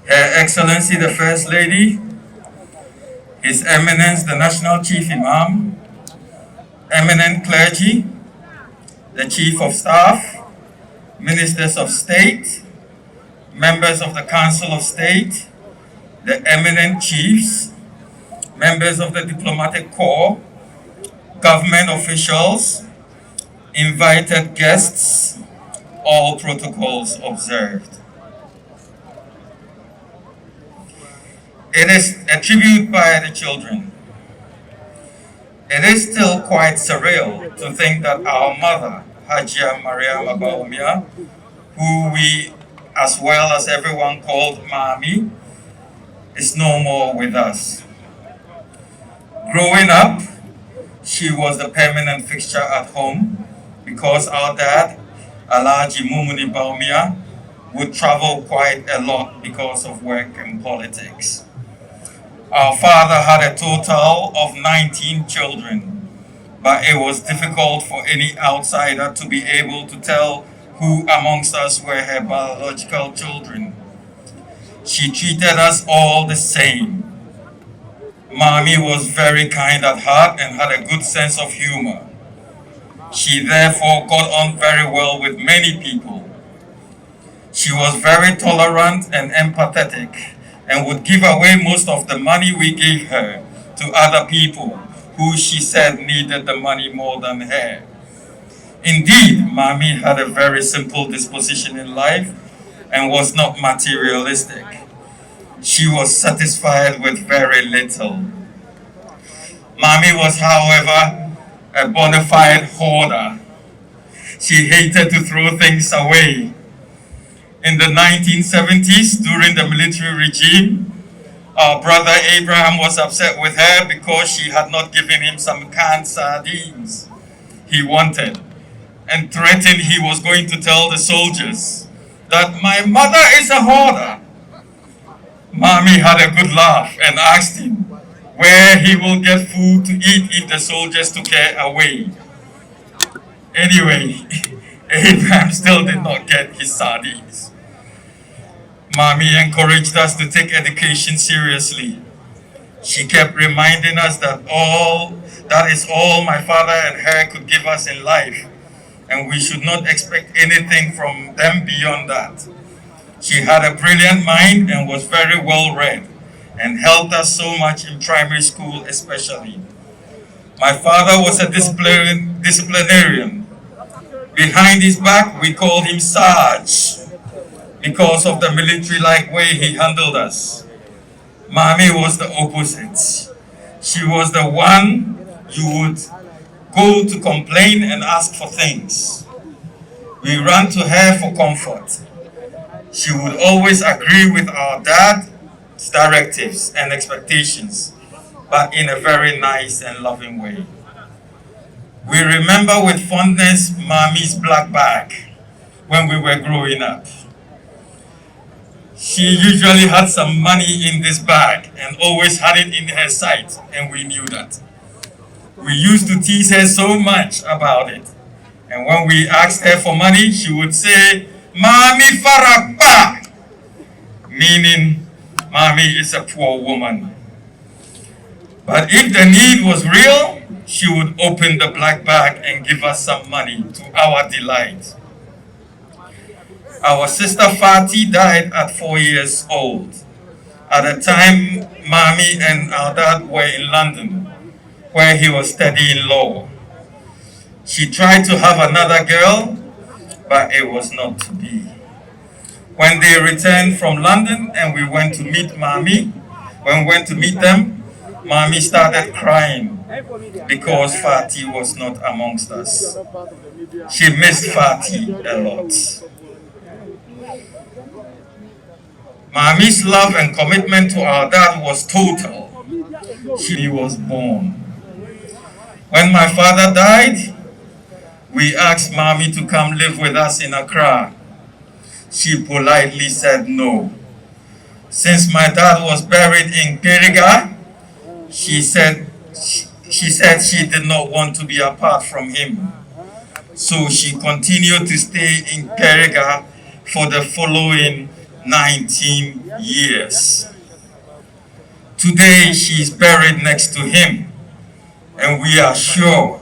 Her Excellency the First Lady, His Eminence the National Chief Imam, eminent clergy, the Chief of Staff, Ministers of State, members of the Council of State, the eminent chiefs, members of the Diplomatic Corps, government officials, invited guests, all protocols observed. It is a tribute by the children. It is still quite surreal to think that our mother, Hajia Mariama Bawumia, who we, as well as everyone called Mami, is no more with us. Growing up, she was the permanent fixture at home because our dad, Alhaji Mumuni Bawumia, would travel quite a lot because of work and politics. Our father had a total of 19 children, but it was difficult for any outsider to be able to tell who amongst us were her biological children. She treated us all the same. Mami was very kind at heart and had a good sense of humor. She therefore got on very well with many people. She was very tolerant and empathetic, and would give away most of the money we gave her to other people who she said needed the money more than her. Indeed, Mami had a very simple disposition in life and was not materialistic. She was satisfied with very little. Mami was, however, a bona fide hoarder. She hated to throw things away. In the 1970s, during the military regime, our brother Abraham was upset with her because she had not given him some canned sardines he wanted, and threatened he was going to tell the soldiers that my mother is a hoarder. Mommy had a good laugh and asked him where he will get food to eat if the soldiers took her away. Anyway, Abraham still did not get his sardines. Mommy encouraged us to take education seriously. She kept reminding us that is all my father and her could give us in life, and we should not expect anything from them beyond that. She had a brilliant mind and was very well read, and helped us so much in primary school especially. My father was a disciplinarian. Behind his back, we called him Sarge because of the military-like way he handled us. Mommy was the opposite. She was the one you would go to complain and ask for things. We ran to her for comfort. She would always agree with our dad's directives and expectations, but in a very nice and loving way. We remember with fondness Mommy's black bag when we were growing up. She usually had some money in this bag and always had it in her sight, and we knew that. We used to tease her so much about it. And when we asked her for money, she would say, "Mommy Farakba," meaning Mommy is a poor woman. But if the need was real, she would open the black bag and give us some money to our delight. Our sister Fati died at 4 years old. At the time, Mommy and our dad were in London, where he was studying law. She tried to have another girl, but it was not to be. When they returned from London and we went to meet Mommy, when we went to meet them, Mommy started crying because Fati was not amongst us. She missed Fati a lot. Mommy's love and commitment to our dad was total. She was born. When my father died, we asked Mommy to come live with us in Accra. She politely said no. Since my dad was buried in Keriga, she said she did not want to be apart from him. So she continued to stay in Keriga for the following 19 years. Today she is buried next to him, and we are sure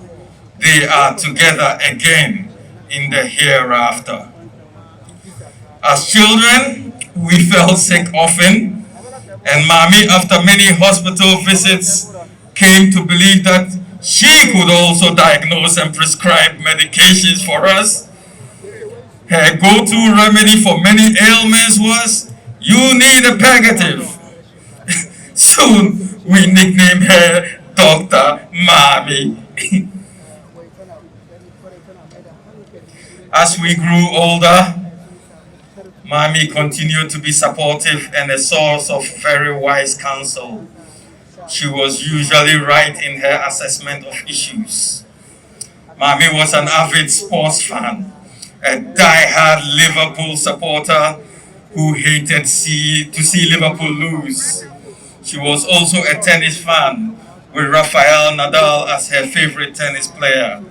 they are together again in the hereafter. As children, we felt sick often, and Mommy, after many hospital visits, came to believe that she could also diagnose and prescribe medications for us. Her go-to remedy for many ailments was, "You need a purgative." Soon, we nicknamed her Dr. Mommy. As we grew older, Mommy continued to be supportive and a source of very wise counsel. She was usually right in her assessment of issues. Mommy was an avid sports fan, a die-hard Liverpool supporter who hated to see Liverpool lose. She was also a tennis fan, with Rafael Nadal as her favorite tennis player.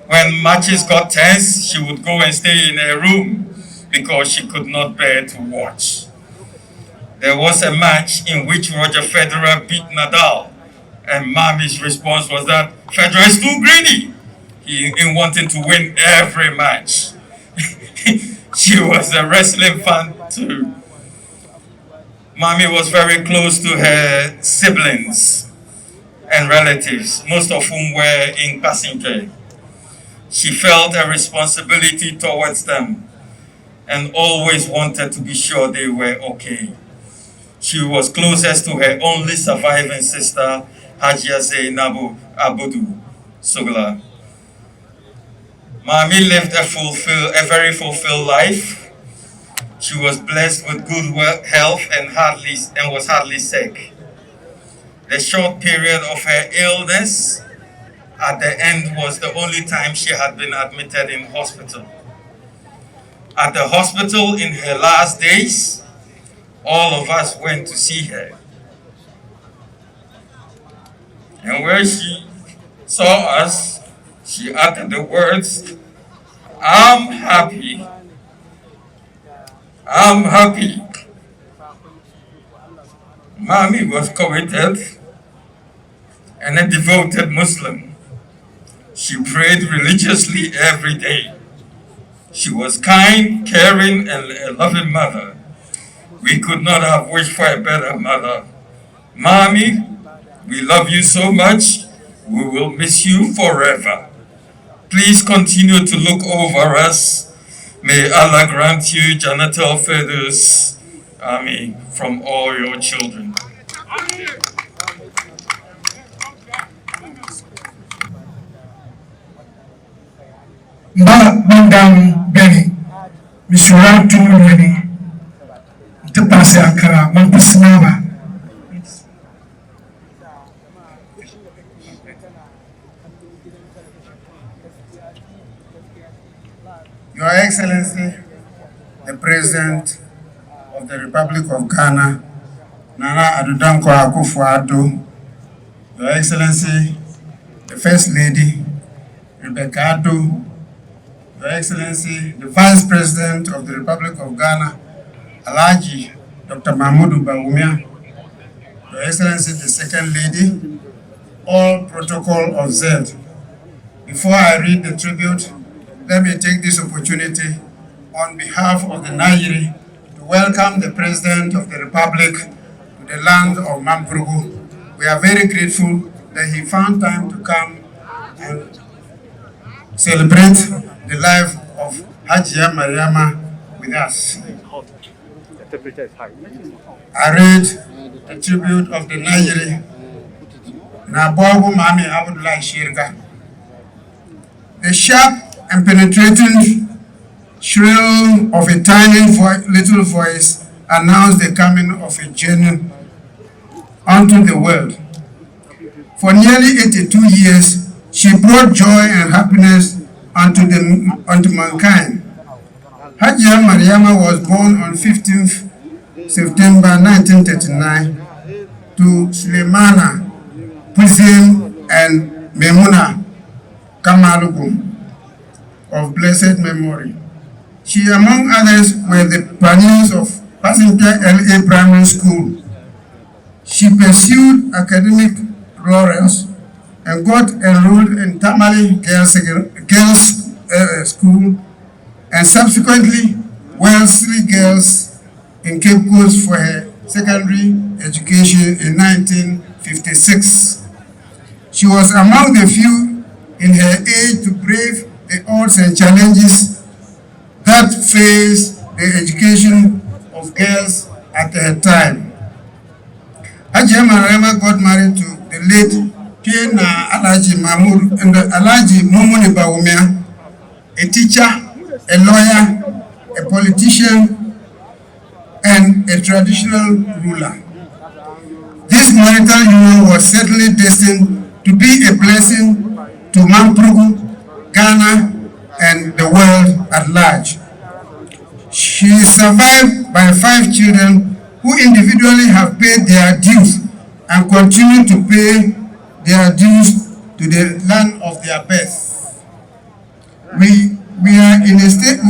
When matches got tense, she would go and stay in her room because she could not bear to watch. There was a match in which Roger Federer beat Nadal, and Mommy's response was that Federer is too greedy in wanting to win every match. She was a wrestling fan too. Mommy was very close to her siblings and relatives, most of whom were in Kasinke. She felt a responsibility towards them and always wanted to be sure they were okay. She was closest to her only surviving sister, Hajia Zainabu Abudu Sugla. Mommy lived a very fulfilled life. She was blessed with good health and was hardly sick. The short period of her illness at the end was the only time she had been admitted in hospital. at the hospital in her last days, all of us went to see her. And when she saw us, she uttered the words, "I'm happy. I'm happy." Mommy was committed and a devoted Muslim. She prayed religiously every day. She was kind, caring, and a loving mother. We could not have wished for a better mother. Mommy, we love you so much. We will miss you forever. Please continue to look over us. May Allah grant you Jannatul Firdaus, Ameen, from all your children. Bandang Benny, Mishura Tumuni, the Pasi Ankara, Mampusnava. Your Excellency, the President of the Republic of Ghana, Nana Adudanko Akufo-Addo, Your Excellency, the First Lady, Rebecca Addo, Your Excellency, the Vice President of the Republic of Ghana, Alhaji Dr. Mahamudu Bawumia, Your Excellency, the Second Lady, all protocol observed. Before I read the tribute, let me take this opportunity on behalf of the Nairi to welcome the President of the Republic to the land of Mamprugu. We are very grateful that he found time to come and celebrate the life of Hajia Mariama with us. I read the tribute of the Nairi Nabogu Mami Abdullah Shirga. The sharp and penetrating shrill of a tiny little voice announced the coming of a genie onto the world. For nearly 82 years, she brought joy and happiness unto mankind. Hajia Mariama was born on 15th September 1939 to Sulemana, Pusim, and Memuna Kamalukum of blessed memory. She, among others, were the pioneers of Passenger LA Primary School. She pursued academic laurels and got enrolled in Tamale Girls School and subsequently Wellesley Girls in Cape Coast for her secondary education in 1956. She was among the few in her age to brave the odds and challenges that face the education of girls at her time. Hajia Mariama got married to the late Piena Alhaji Mahamudu and Alhaji Mumuni Bawumia, a teacher, a lawyer, a politician, and a traditional ruler. This marital union was certainly destined to be a blessing to Mamprugu, Ghana, and the world at large. She is survived by 5 children who individually have paid their dues and continue to pay their dues to the land of their birth. We were in a state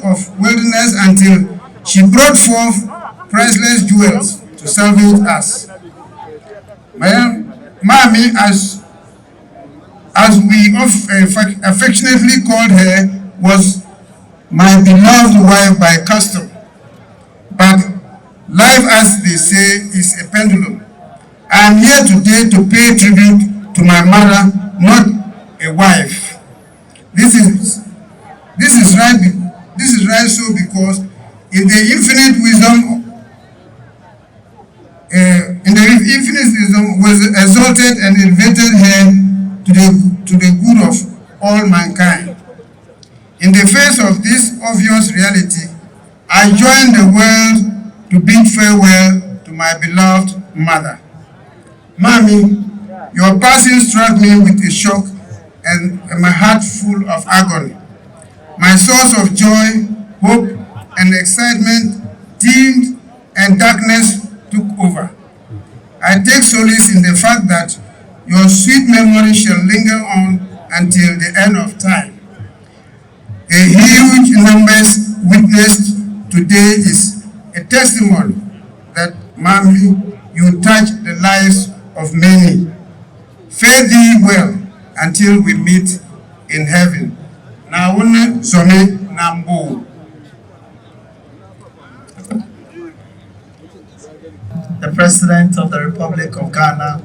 of wilderness until she brought forth priceless jewels to salvage us. Mami, as we affectionately called her, was my beloved wife by custom. But life, as they say, is a pendulum. I am here today to pay tribute to my mother, not a wife. This is right so because in the infinite wisdom was exalted and elevated her to the good of all mankind. In the face of this obvious reality, I join the world to bid farewell to my beloved mother. Mommy, your passing struck me with a shock and my heart full of agony. My source of joy hope and excitement dimmed and darkness took over. I take solace in the fact that your sweet memory shall linger on until the end of time. A huge numbers witnessed today is a testimony that, Mommy, you touch the lives of many. Fare thee well until we meet in heaven. Nauna Zome Nambo. The President of the Republic of Ghana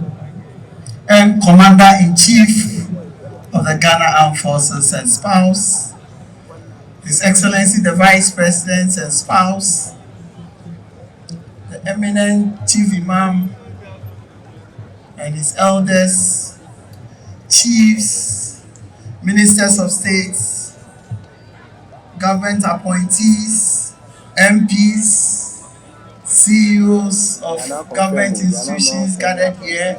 and Commander-in-Chief of the Ghana Armed Forces and spouse, His Excellency the Vice President and spouse, the eminent Chief Imam and his elders, chiefs, ministers of states, government appointees, MPs, CEOs of government institutions gathered here,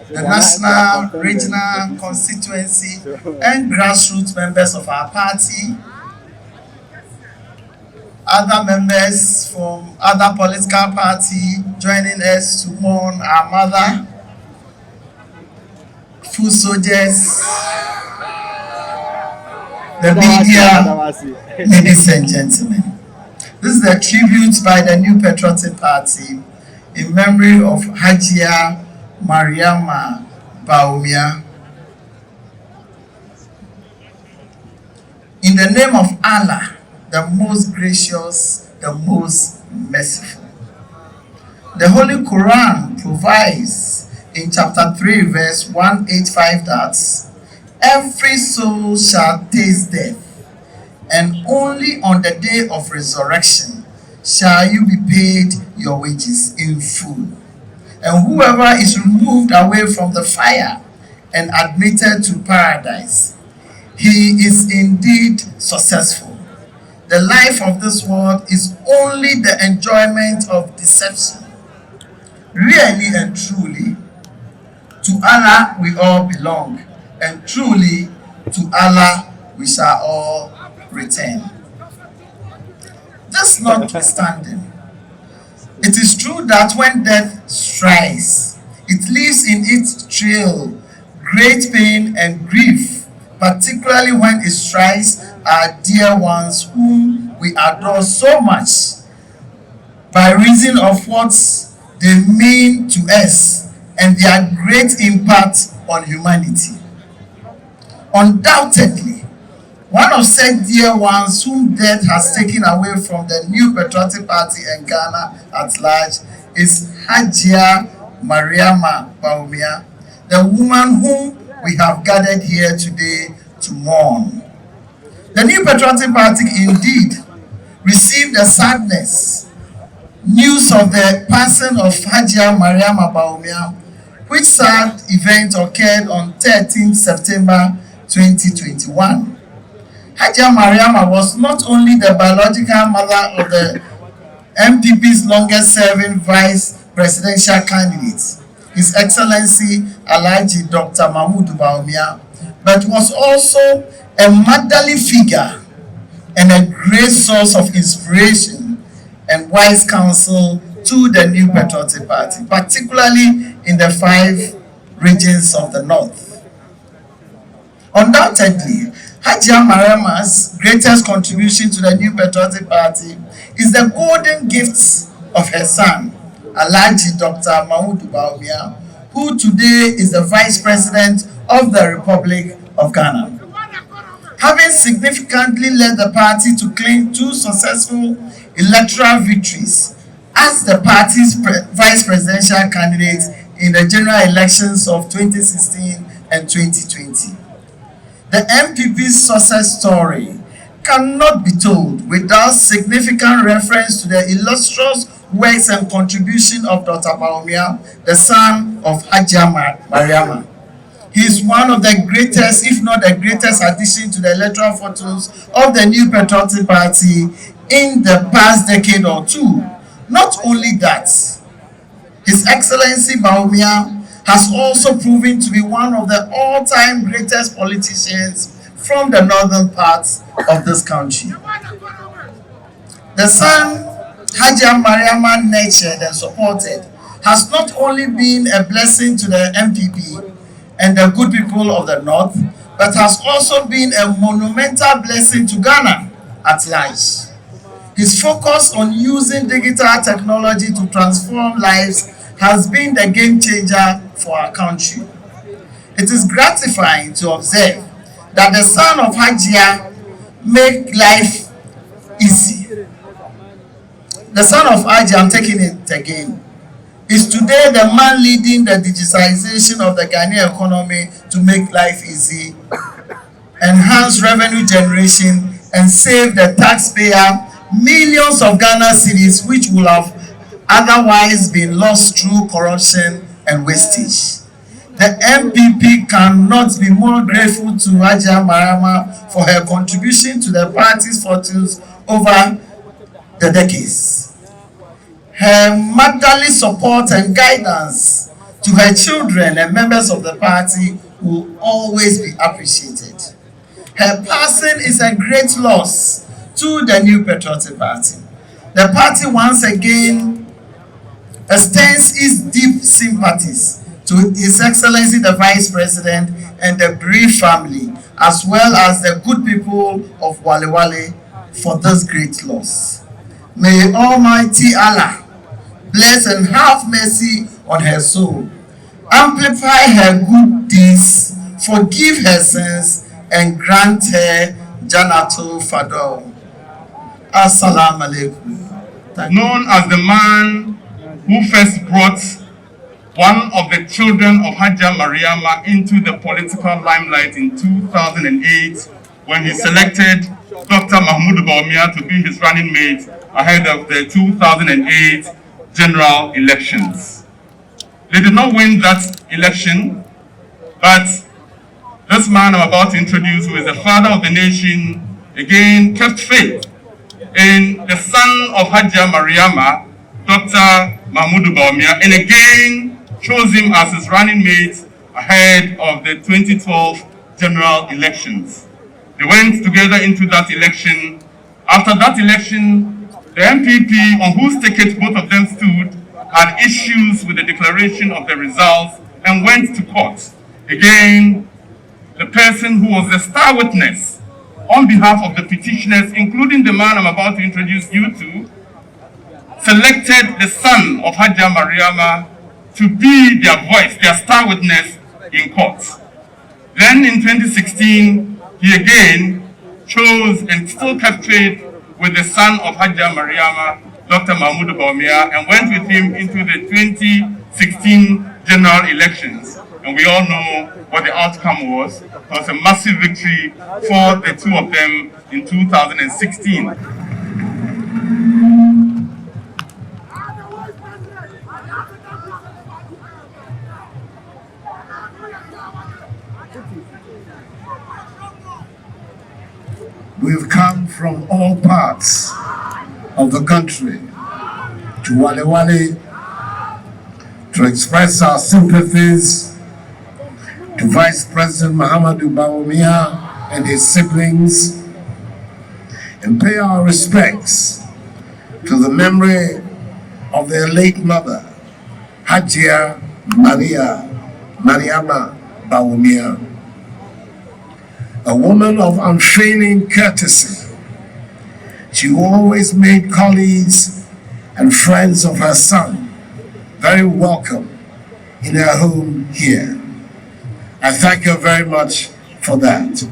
the national, regional, constituency, and grassroots members of our party, other members from other political parties joining us to mourn our mother, foot soldiers, the media, ladies and gentlemen. This is a tribute by the New Patriotic Party in memory of Hajia Mariama Bawumia. In the name of Allah, the most gracious, the most merciful. The Holy Quran provides in chapter 3, verse 185 that every soul shall taste death, and only on the day of resurrection shall you be paid your wages in full. And whoever is removed away from the fire and admitted to paradise, he is indeed successful. The life of this world is only the enjoyment of deception. Really and truly, to Allah we all belong, and truly to Allah we shall all return. This notwithstanding, it is true that when death strikes, it leaves in its trail great pain and grief, particularly when it strikes our dear ones whom we adore so much by reason of what they mean to us and their great impact on humanity. Undoubtedly, one of said dear ones whom death has taken away from the New Patriotic Party and Ghana at large is Hajia Mariama Bawumia, the woman whom we have gathered here today to mourn. The New Patriotic Party indeed received a sadness news of the passing of Hajia Mariama Bawumia, which sad event occurred on 13 September 2021. Hajia Mariama was not only the biological mother of the MPP's longest-serving vice presidential candidate, His Excellency Alhaji Dr. Mahamudu Bawumia, but was also a motherly figure and a great source of inspiration and wise counsel to the New Patriotic Party, particularly in the 5 regions of the North. Undoubtedly, Hajia Mariama's greatest contribution to the New Patriotic Party is the golden gifts of her son, Alhaji Dr. Mahamudu Bawumia, who today is the Vice President of the Republic of Ghana. Having significantly led the party to claim 2 successful electoral victories as the party's vice presidential candidate in the general elections of 2016 and 2020. The MPP's success story cannot be told without significant reference to the illustrious works and contribution of Dr. Bawumia, the son of Hajia Mariama. He is one of the greatest, if not the greatest, addition to the electoral photos of the New Patriotic Party in the past decade or 2. Not only that, His Excellency Bawumia has also proven to be one of the all-time greatest politicians from the northern parts of this country. The son Hajia Mariama nurtured and supported has not only been a blessing to the MPP and the good people of the North, but has also been a monumental blessing to Ghana at large. His focus on using digital technology to transform lives has been the game changer for our country. It is gratifying to observe that the son of Hajia make life easy. The son of Hajia, I'm taking it again, is today the man leading the digitization of the Ghanaian economy to make life easy, enhance revenue generation, and save the taxpayer millions of Ghana cedis which would have otherwise been lost through corruption and wastage. The MPP cannot be more grateful to Hajia Mariama for her contribution to the party's fortunes over the decades. Her motherly support and guidance to her children and members of the party will always be appreciated. Her passing is a great loss to the New Patriotic Party. The party once again extends its deep sympathies to His Excellency the Vice President and the bereaved family, as well as the good people of Walewale for this great loss. May Almighty Allah bless and have mercy on her soul, amplify her good deeds, forgive her sins, and grant her Janatul Fadol. Assalamu alaikum. Known as the man who first brought one of the children of Hajia Mariama into the political limelight in 2008 when he selected Dr. Mahamudu Bawumia to be his running mate ahead of the 2008 general elections. They did not win that election, but this man I'm about to introduce, who is the father of the nation, again kept faith in the son of Hajia Mariama, Dr. Mahamudu Bawumia, and again chose him as his running mate ahead of the 2012 general elections. They went together into that election. After that election, the MPP on whose ticket both of them stood had issues with the declaration of the results and went to court. Again, the person who was the star witness on behalf of the petitioners, including the man I'm about to introduce you to, selected the son of Hajia Mariama to be their voice, their star witness in court. Then in 2016, he again chose and still kept faith with the son of Hajia Mariama, Dr. Mahamudu Bawumia, and went with him into the 2016 general elections. And we all know what the outcome was. It was a massive victory for the two of them in 2016. We've come from all parts of the country to Walewale to express our sympathies to Vice President Mahamudu Bawumia and his siblings and pay our respects to the memory of their late mother, Hajia Mariama Bawumia, a woman of unfailing courtesy. She always made colleagues and friends of her son very welcome in her home here. I thank her very much for that.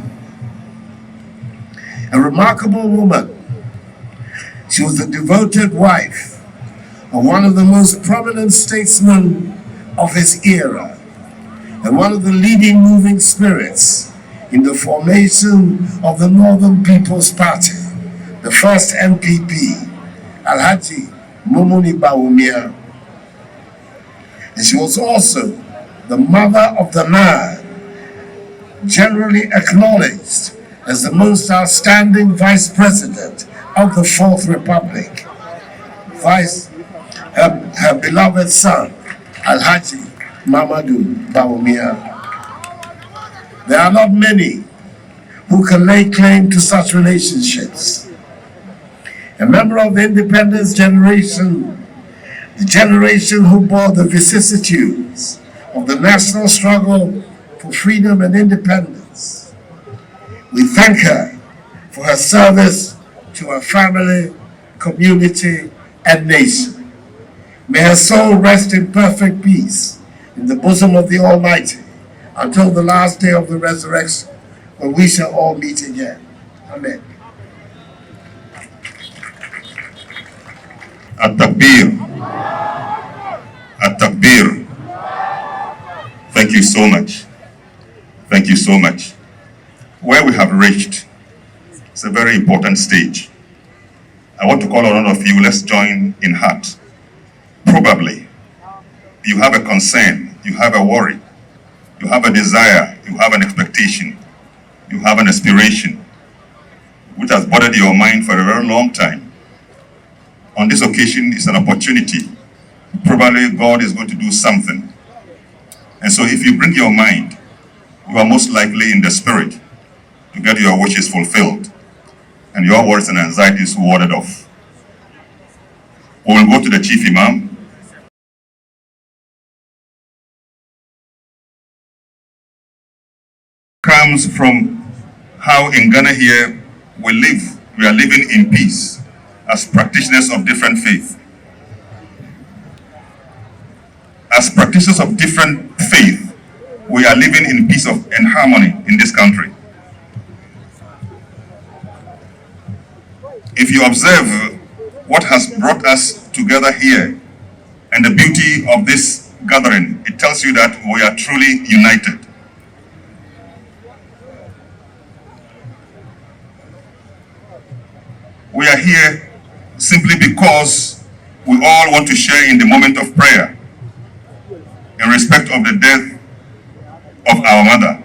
A remarkable woman. She was the devoted wife of one of the most prominent statesmen of his era and one of the leading moving spirits in the formation of the Northern People's Party, the first MPP, Alhaji Mumuni Bawumia. And she was also the mother of the NER, generally acknowledged as the most outstanding vice president of the Fourth Republic. Her beloved son, Alhaji Mahamudu Bawumia. There are not many who can lay claim to such relationships. a member of the independence generation, the generation who bore the vicissitudes of the national struggle for freedom and independence. We thank her for her service to her family, community, and nation. May her soul rest in perfect peace in the bosom of the Almighty until the last day of the resurrection, when we shall all meet again. Amen. At-Takbir. At-Takbir. Thank you so much. Thank you so much. Where we have reached, it's a very important stage. I want to call on all of you, let's join in heart. Probably, you have a concern, you have a worry, you have a desire, you have an expectation, you have an aspiration, which has bothered your mind for a very long time. On this occasion, it's an opportunity. Probably God is going to do something. And so if you bring your mind, you are most likely in the spirit to get your wishes fulfilled and your worries and anxieties warded off. We will go to the Chief Imam. Comes from how in Ghana here we are living in peace as practitioners of different faith. As practitioners of different faith, we are living in peace and harmony in this country. If you observe what has brought us together here and the beauty of this gathering, it tells you that we are truly united. We are here simply because we all want to share in the moment of prayer in respect of the death of our mother.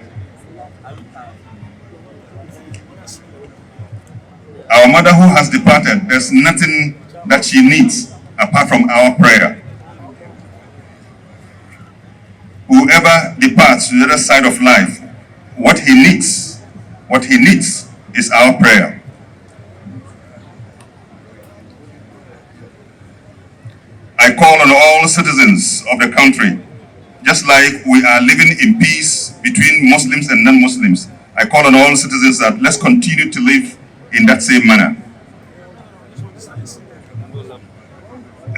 Our mother who has departed, there's nothing that she needs apart from our prayer. Whoever departs to the other side of life, what he needs is our prayer. I call on all citizens of the country, just like we are living in peace between Muslims and non-Muslims, I call on all citizens that let's continue to live in that same manner.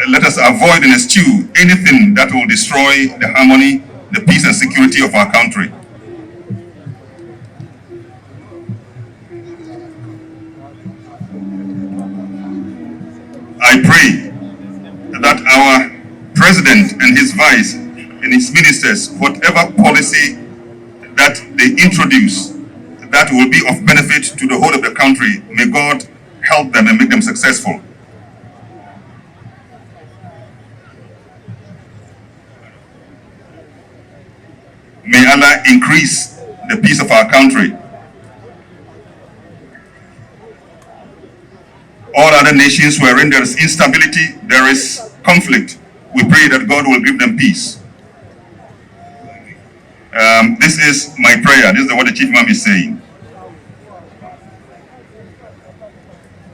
Let us avoid and eschew anything that will destroy the harmony, the peace and security of our country. I pray that our president and his vice and his ministers, whatever policy that they introduce that will be of benefit to the whole of the country, may God help them and make them successful. May Allah increase the peace of our country. All other nations wherein there is instability, there is conflict, we pray that God will give them peace. This is my prayer. This is what the Chief Imam is saying.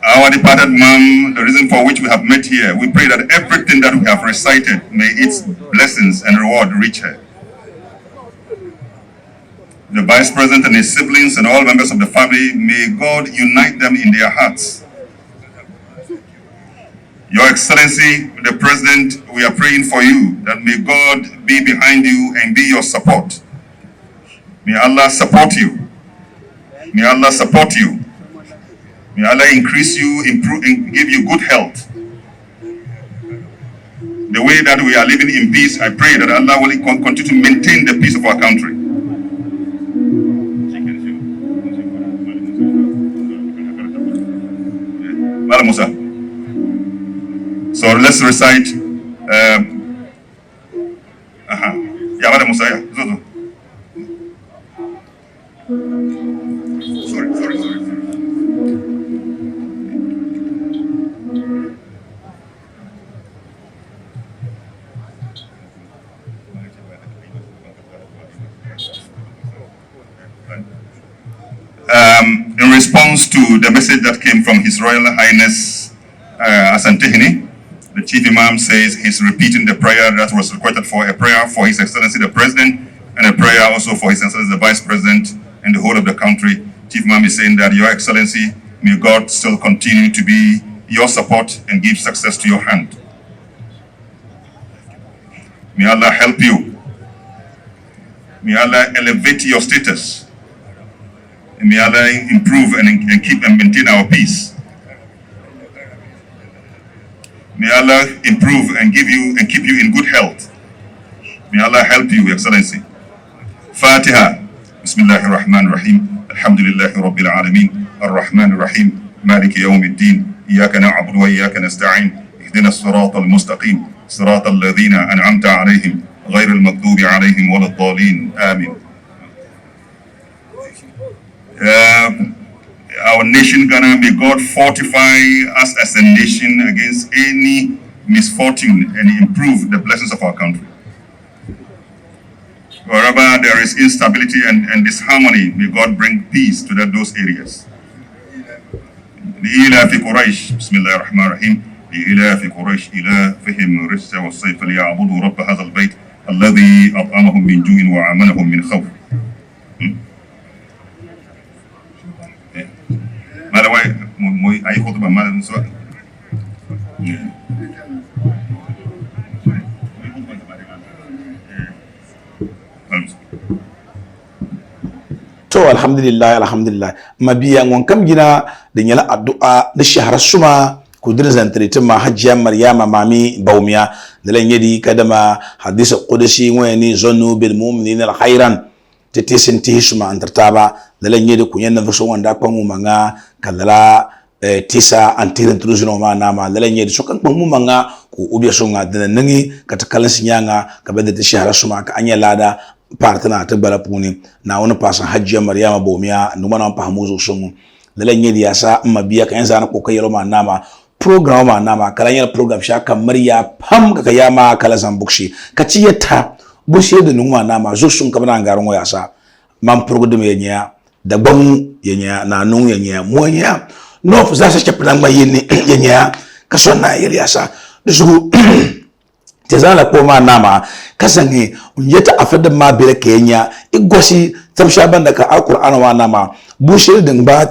Our departed mom, the reason for which we have met here, we pray that everything that we have recited, may its blessings and reward reach her. The Vice President and his siblings and all members of the family, may God unite them in their hearts. Your Excellency, the President, we are praying for you, that may God be behind you and be your support. May Allah support you. May Allah support you. May Allah increase you, improve, and give you good health. The way that we are living in peace, I pray that Allah will continue to maintain the peace of our country. Madam Musa. So let's recite. Yeah, Madam Musa. Yeah. Sorry. In response to the message that came from His Royal Highness Asantehene, the Chief Imam says he's repeating the prayer that was requested for, a prayer for His Excellency the President, and a prayer also for His Excellency the Vice President and the whole of the country. Chief Imam is saying that, Your Excellency, may God still continue to be your support and give success to your hand. May Allah help you. May Allah elevate your status. And may Allah improve and keep and maintain our peace. May Allah improve and give you and keep you in good health. May Allah help you, Your Excellency. Fatiha. Bismillahir Rahmanir Rahim. Alhamdulillahi Rabbil Alameen. Ar-Rahmanir Rahim. Maliki Yawmiddin. Iyaka na'budu wa iyaka nasta'in. Ihdina as-siratal mustaqim. Siratal ladhina an'amta alayhim. Ghayril maghdubi alayhim waladdallin. Amin. Our nation, Ghana, may God fortify us as a nation against any misfortune and improve the blessings of our country. Wherever there is instability and disharmony, may God bring peace to those areas. لإيلاف قريش بسم الله الرحمن الرحيم لإيلاف قريش إيلافهم الرجس والصيف ليعبدوا رب هذا البيت الذي أطعمهم من جوع وآمنهم من خوف. ماذا أي خطبة ماذا من سؤال؟ To alhamdulillah mabiya ngon kam gina da nyala addu'a da shahar suma kudir zantritin ma Hajia Mariama mami Bawumia da lan yadi kadama hadisa qudsi wani zannu bil mu'minina khairan tete sinti Hisham antartaba da lan yadi kunyan na so wanda kwanmu manga kalala tisa antirin truzino ma nama da lan yadi so kan kwanmu manga ku ubiya so nga da nangi katakalan sinyanga kabada ta shahar suma ka anya lada partana ta bala puni na wani pasan Hajia Mariama Bawumia numa na Mahamudu sumu dalan yedi yasa mabiya kan zana ko kayro ma nama program ma nama kalan program shaka Mariya pam ka yama kala zambukshi kaciyata bushe da numa nama zo sun kamana ngaron yasa man program yenya da bam yenya na nun yenya monya no fu za sa chaplan ma yini yenya kasonna yeli yasa dusu tezala ko ma nama kasange unyeta afada ma bere kenya igosi tamshaban daga alquran wa nama bushir din ba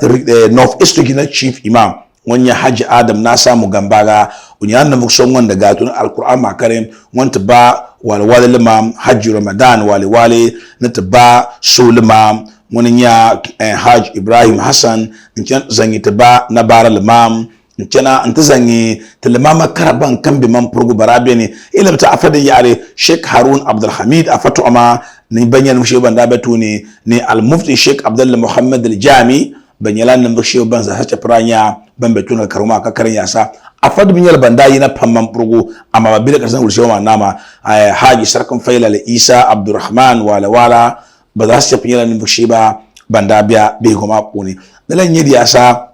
north east gina chief imam wanya haji adam na samu gambaga unyan na mukson wanda gatun alquran makare wanta ba walewale limam haji ramadan walewale nata ba Sulemana wanya haji ibrahim hassan ncan zangi ta ba na bara limam kena anta zangi telemama karaban kambe man progo barabe ne ila ta afada yare Sheikh Harun Abdul Hamid afatu ama ni banyan mushe banda batu ne al mufti Sheikh Abdullah Muhammad al Jami banyalan nan mushe ban za hace pranya ban betu na karuma ka karin yasa afadu binyal banda yana pamman progo ama babila kasan ulshe ma nama haji sarkan faila Isa Abdurrahman Walewale ba za su tafi nan mushe ba banda biya be goma kuni dalan yidi yasa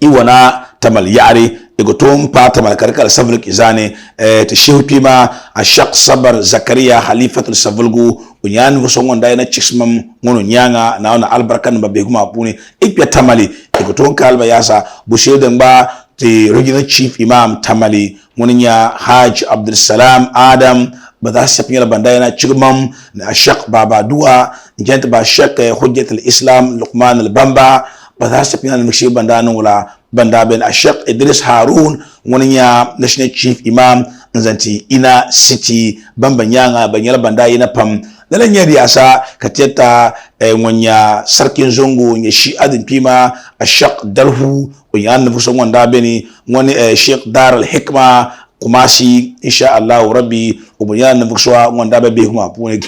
iwana tamal yare igotom pa tamal karkar savul kizane ta shehupi ma ashaq sabar Zakaria Halifatul Savulgu unyan vusongo ndai na chismam ngono nyanga na ona albarkan ba be kuma puni ipya tamali igotom kalba yasa bushedan ba ti regional chief imam tamali ngonya Haj Abdul Salam Adam bada sapiyala bandai na chigmam na ashaq baba dua njent ba shaq hujjatul Islam Luqman al-Bamba bada sapiyala mshi banda nula banda ben Ashaq Idris Harun waniya national chief imam nzanti ina city bambanyanga banyala banda ina pam dalan yari asa kateta wanya sarkin zongo nya shi adin pima Ashaq Darhu wanyan nufuso wanda beni wani Sheikh Dar al-Hikma kumasi insha Allah rabbi ubuyan nufuso wanda be kuma pune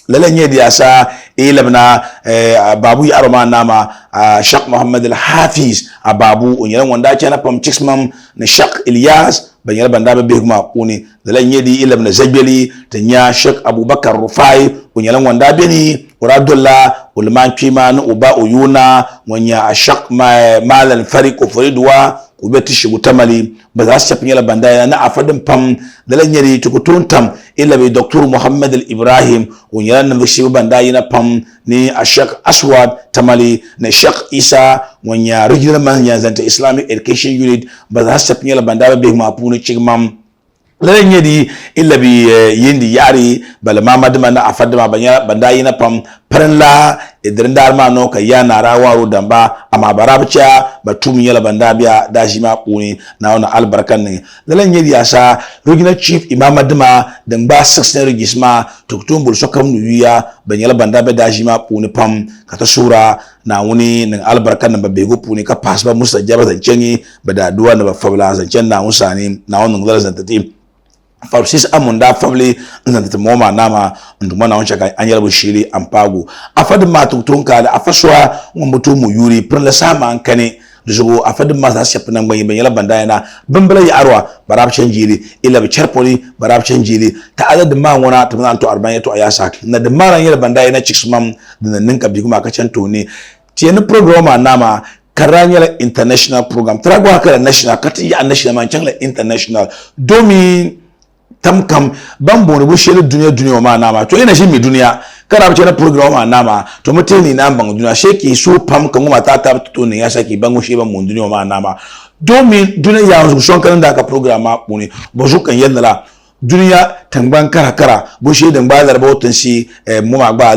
lalan yadi asa ilabna babu ya aroma nama Sheikh Muhammad al-Hafiz babu unyalan wanda ce na pam chismam na Sheikh Ilyas banyal banda be kuma kuni lalan yadi ilabna Zabeli tanya Sheikh Abubakar Rufai unyalan wanda beni uradullah ulman pima na uba uyuna wanya Sheikh Malal Farid Faridwa ubeti shigu tamali ba za su shafi yala bandaya na afadin pam dalan yari tukutun tam illa bi Dr. Muhammad Ibrahim unyalan na shi bandaya na pam ni Ashak Aswad tamali na Sheikh Isa wanya regional man ya zanta Islamic Education Unit ba za su shafi yala bandaya be mapuni chigmam lalan yadi illa bi yindi yari bala mamadma na afadma bandaya na pam paranla idrindar ma no ka yana rawaru damba amma barabcha batum yala bandabia dashi ma kuni na wana albarkan ne lalan yedi asa regional chief imam adma damba 16 regisma tuktum bul sokam nu wiya ban yala bandabia dashi ma kuni pam kata sura na wuni nan albarkan nan babbe go puni ka pasba musa jaba zancengi bada duwa na ba fabla zancen na musani na wannan zalan zantati farsis amunda family nzanta moma nama nduma na wancha an yalbu shiri ampagu afadin ma tutunka da afaswa mutu mu yuri prala sama an kane zugo afadin ma za su yafi nan ban yala bandaya na bambala ya arwa barab canjiri illa bi charpoli barab canjiri ta adadin ma wana ta nan to 40 to ayasa na da maran yala bandaya na chixmam da nan ka bi kuma ka canto ne tiyan programa nama karanyala international program tragwa kala national kati ya national man changla international domi tamkam bambo ne bu shele duniya ma nama to ina shi mi duniya kana bace na program ma nama to mutane na ban duniya sheki so pam kan ma ta to ne ya saki bango shi ban mun duniya ma nama domin duniya ya zo shon kan da ka program ma bune bozu kan yalla duniya tamban kara bu shi dan ba zarba watan shi mu ma ba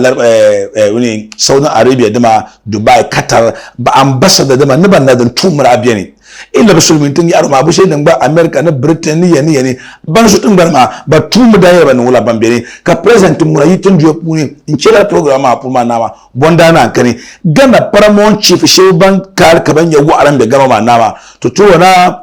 wani Saudi Arabia dama Dubai Qatar ba ambassador dama ne ban da tumura abiya ne illa musulmin tun yaro ma bu sai dan ba America na Britain ne ban su tun bar ma ba tumu da yaba wala ban bere ka present mu rayi tun jo puni in cira program ma puma nama bonda na kane gana paramount chief she ban kar ka ban yawo aran be gama ma nama to na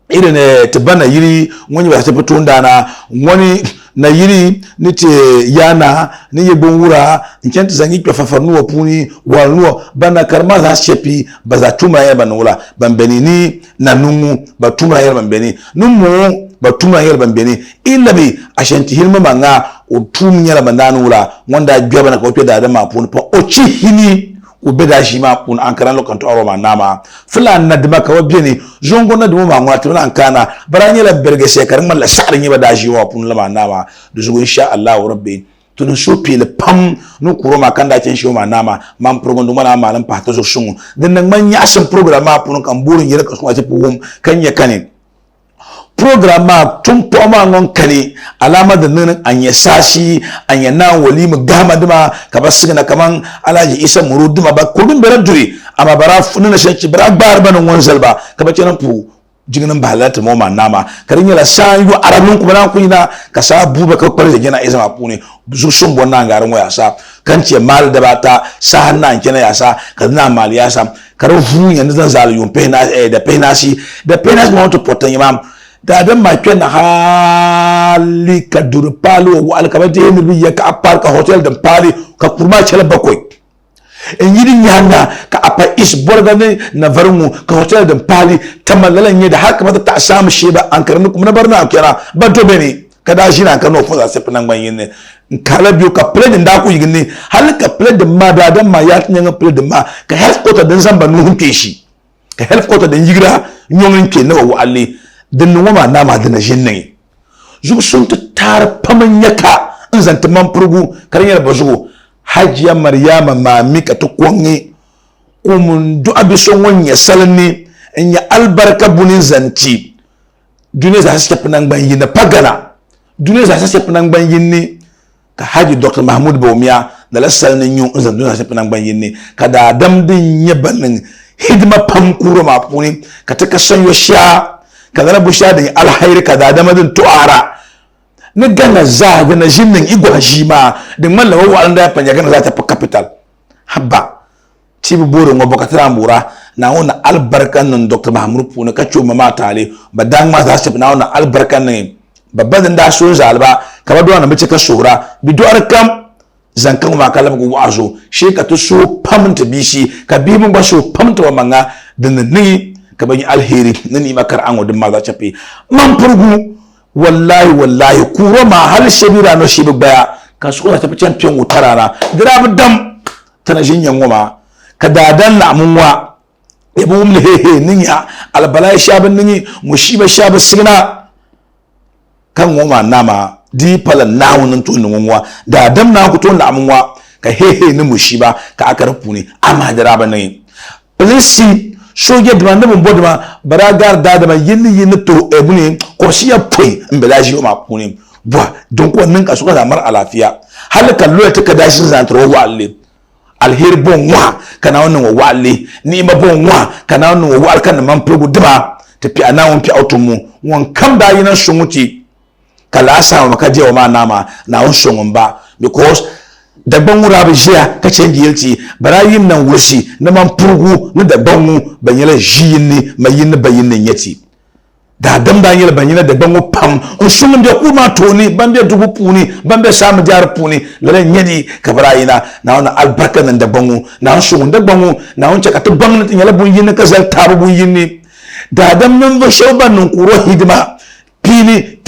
irin tabana yiri wani ba ta fito ndana wani na yiri nite yana ni yebon wura nkenta zangi kwa fafarnuwa puni walnuwa bana karma za shepi baza tuma ya banula bambeni ni na numu batuma ya bambeni numu batuma ya bambeni illa bi ashanti hilma manga utum nyala bandanu wula wanda gaba na kope da adama puni pa ochi hini ubeda shi ma pun ankaran lokan to aroma nama fulan na dima ka wabieni zongo na dimo mangwa to nan kana baranya la berge shekaran man la sa'ar nyi bada shi wa pun lama nama duzo insha Allah rabbi tun shopi le pam no kuro ma kanda ken shi ma nama man program do mana malan pa to so shun den nan man ya san program ma pun kan burin yira ka so ati pum kan ya kanin program ma tun poma ngon kani alama da nan an ya sashi an ya na walima gama duma ka basigna kaman alaji isa muru duma ba kudin bere duri amma bara funna shanci bara bar banan wanzal ba ka bace nan fu jignan balata mo ma nama karin yala sayu arabun ku bana kuina ka sa buba ka kware gina isa ma pune zu sun bonna ngaran waya sa kan ce mal da bata sa hannan kina ya sa ka na mal ya sa karu fu yanzu zan zalu yun pena da penasi mo to potan imam da dan ma na hali ka durpalo wa alkabati ne ya ka apar ka hotel da pali ka kurma chala bakoy en yidin yana ka apa is borgane na varmu ka hotel da pali tamallalan ne da haka mata ta samu sheba an karni kuma na barna kira ba to bane kada shi na kano fa sai nan ban yin ne kala biyo ka play da ku yin ne hal ka play da ma da dan ma ya tanya play da ma ka health quarter dan zamba nu hunke shi ka health quarter dan yigira nyomin ke na wa alli dan wama na ma dana jinne zu sun ta tar pamanyaka in zanta man purgu karin yar bazugo Hajia Mariama ma mika to kongi umun du abison wanya salni in ya albarka bunin zanti duniya za su tafi nan ban yin na pagana duniya za su tafi nan ban yin ne ka Haji Dr. Mahamudu Bawumia da lasal ne yu zan duniya za su tafi nan ban yin ne ka da dam din yabanin hidima pam kuro ma puni ka ta kasan yo sha ka zana busha da alhairi ka da damadin tuara na gana za ga na jinnin igwa shi ma da mallawa wa an da fanya gana za ta fi capital habba cibi burin wa baka tara mura na wannan albarkan nan Dr. Mahamudu Puna ka ce mama tale ba dan ma za su fi na wannan albarkan nan babban da so zalba ka ba duwana mace ka sura biduwar kam zankan ma kala go wazo she ka to so pamta bishi ka bi mun ba so pamta wa manga dan ni ka bani alheri nani makar an wadin ma za ta fi man furgu wallahi kuro ma hal shabira no shi baya ka so ta fi champion utarana dirab dam tana jinyan goma ka dadan na munwa ebo mle he ninya albala shaba ninyi mushiba shaba signa kan ngoma nama di pala nawun to nungwa da dam na ku to na amwa ka he ni mushiba ka akarpuni ama daraba ni polisi soje dmande mo bodma baragar dadama yinni to ebuni korsiya poi mbelaji o ma puni bwa donc wannan ka suka zamar alafiya halaka loya taka dashin zantro wa alle alheri bon wa kana wannan wa wale ni ma bon wa kana wannan wa alkan man progo diba tafi anawon fi automu won kam da yinan shunguti kala asa maka je wa ma nama na won shungun ba because da ban wura ba jiya ka canji yalci barayin nan wushi na man progo ni da ban mu banyala jiyin ni mayin bayin nan yati da dam da yel banyina da bango pam on shungun de kuma toni bambe dubu puni bambe samu jar puni lare nyedi kabrayina na ona albarka nan da bango na on shungun da bango na on chaka to bango tin yala bun yin ka zal tabu bun yin da dam nan ba shauban nan kuro hidima pili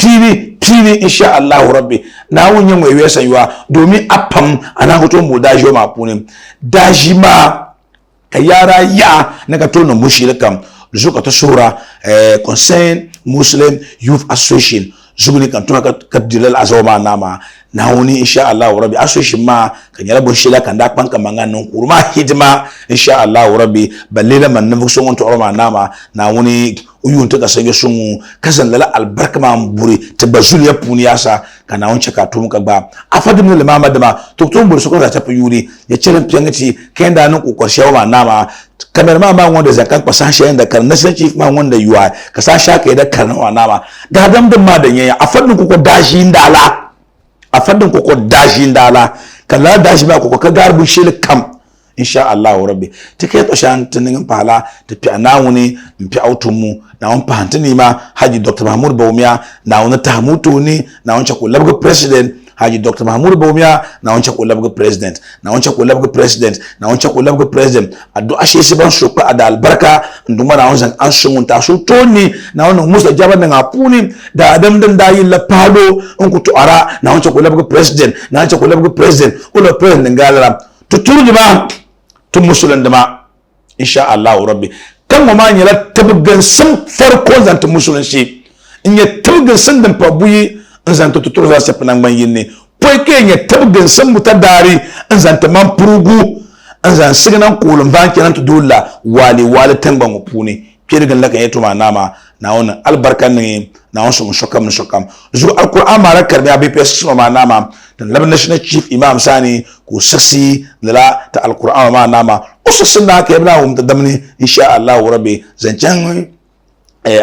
insha Allah rabbi na on yin wewe sayuwa domin apam ana hoto mu da jo ma puni da jima kayara ya na ka to no mushirikam zuka ta sura Concern Muslim Youth Association zuguni kan tuna ka dilal azoma nama na woni insha Allah rabbi association ma kan yala boshila kan da kwanka manga non kurma hidima insha Allah rabbi ballela man nan so won to roma nama na woni uyun ta kasage sun kasan lala albarka ma buri tabazul ya puni yasa kana won chaka to muka ba afadin le mama dama to buri so ko ta yuri ya celen piyangati kenda nan ko korshe wa nama kamar ma wanda zakan kwasashe da kan national chief ma wanda yuwa kasasha kai da kan wa nama da dam da ma da yaya afadin ko dashi ndala afadin ko dashi ndala kala dashi ba ko ka garbu shil kam insha Allah rabbi take to shan tunin pala ta fi anawuni mfi autumu na on pantini ma Haji Dr. Mahamudu Bawumia na on tahmutu ni na on chako labga president Haji Dr. Mahamudu Bawumia na on chako labga president na on chako labga president na on chako labga president adu ashe siban shokpa ada albarka nduma na on zan anshun ta so toni na on musa jaban na ngapuni da adam dan da yilla palo on ku to ara na on chako labga president na on chako labga president ulo president ngala tuturu ba tun musulun da ma insha Allah rabbi kan ma nyala tabgan sun farko zanta musulun shi in ya tabgan sun dan fabuyi in zanta tuturu za su fana man yinne poi ke ya tabgan sun mutadari in zanta man purugu in zan signan kulun banki nan to dolla wale tangan opuni kirgan laka yato ma nama na wannan albarkan ne na wasu shokam zu alquran ma rakar da bi pes ma nama dan laban national chief imam sani ko sasi lala ta alquran ma nama ususun da ka ibna um tadamni insha Allah rabbi zancan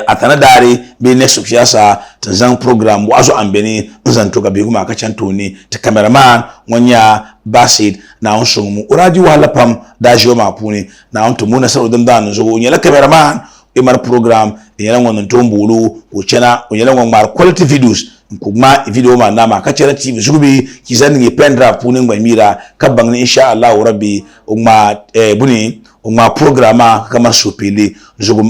atana dare be next siyasa tanzan program wazo ambeni zanto ga bi kuma ka canto ne ta cameraman wanya basid na wasu mu uraji wala pam da joma puni na on to muna sanu dan dan zo nyala cameraman imar program yana wannan tombulu ko chana yana wannan mar quality videos kuma video ma na ma ka chana tv zubi kizan ni pen drive punin gwa mira kabang ni insha Allah rabbi umma buni umma programa kama supili zugu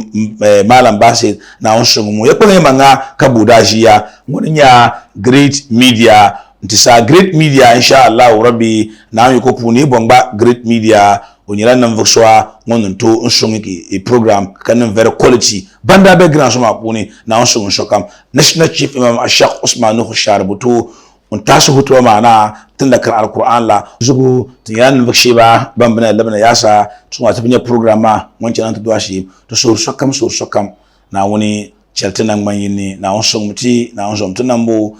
malam basit na onso mu yakole manga kabudajiya munya great media ntisa great media insha Allah rabbi na yiko puni bomba great media onyira nan voxwa ngonon to nsongi e program kanan very quality banda background soma puni na onso nshokam national chief imam ashaq usman khushar butu untasu hutu maana tunda kan alquran la zugu tiyan bakshiba bambana labna yasa tuma tafinya programa wancan an tudwa shi to so sokam na woni cheltena ngmanyini na onso muti na onso mtunambu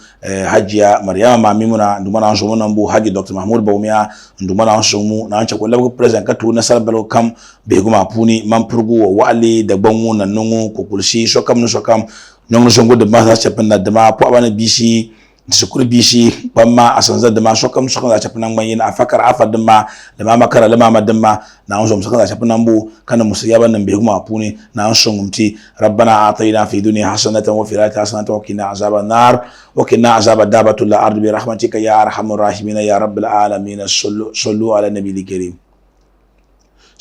Hajia Mariama Mimuna ndumana onso munambu Haji Dr. Mahamudu Bawumia ndumana onso mu na ancha ko labu president katu na salbalo kam beguma puni mampurgu wali da bangu na nungu kokulsi sokam nyong songo de ma chapena de ma po abana bisi sukuri bisi bamma asanza de ma sokam za chapena ngmanyina afakar afadma de ma makara de ma madma na onso za chapena mbu kana musiyaba nan beguma puni na onso ngumti rabbana atayna fi dunya hasanatan wa fil akhirati hasanatan wa qina azaban nar wa qina azabad dabatul ardi bi rahmatika ya arhamur rahimin ya rabbil alamin sallu ala nabiyil karim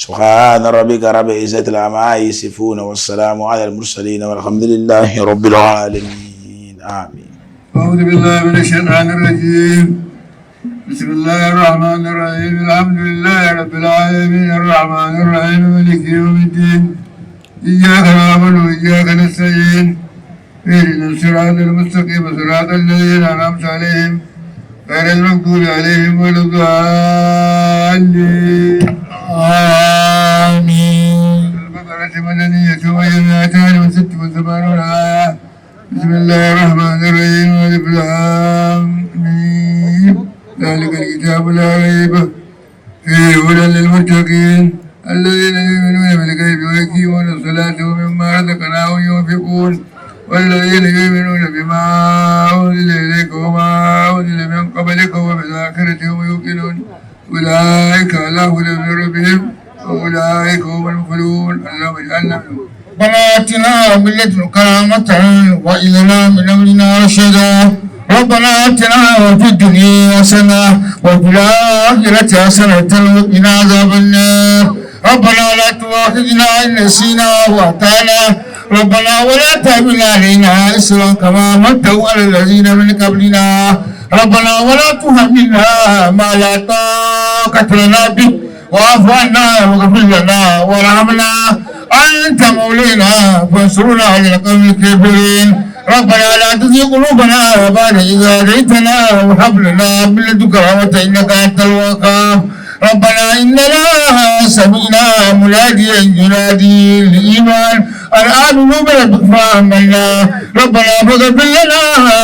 سبحان ربك رب العزة عما يصفون والسلام على المرسلين والحمد لله رب العالمين آمين. أعوذ بالله من الشيطان الرجيم. بسم الله الرحمن الرحيم. الحمد لله رب العالمين الرحمن الرحيم مالك يوم الدين. إياك نعبد وإياك نستعين اهدنا الصراط المستقيم صراط الذين أنعمت عليهم غير المغضوب عليهم ولا الضالين آمين. البقرة مدنية وهي 286 آية. بسم الله الرحمن الرحيم ألف لام ميم ذلك الكتاب لا ريب فيه هدى للمتقين الذين يؤمنون بالغيب ويقيمون الصلاة ومما رزقناهم ينفقون والذين يؤمنون بما أنزل إليك وما أنزل من قبلك وبالآخرة هم يوقنون أولئك على هدى من ربهم وأولئك هم المفلحون. اللهم اجعلنا منهم. ربنا آتنا من لدنك رحمة وهب لنا من أمرنا رشدا. ربنا آتنا في الدنيا حسنة وفي الآخرة حسنة وقنا عذاب النار. ربنا لا تؤاخذنا إن نسينا وأخطأنا. ربنا ولا تحمل علينا إصرا كما حملته على الذين من قبلنا. ربنا ولا تحملنا ما لا طاقة لنا به واعف عنا واغفر لنا وارحمنا أنت مولانا فانصرنا على القوم الكافرين. ربنا لا تزغ قلوبنا بعد إذ هديتنا وهب لنا من لدنك رحمة إنك أنت الوهاب. ربنا إننا سمعنا مناديا ينادي للإيمان أن آمنوا بربكم فآمنا. ربنا فاغفر لنا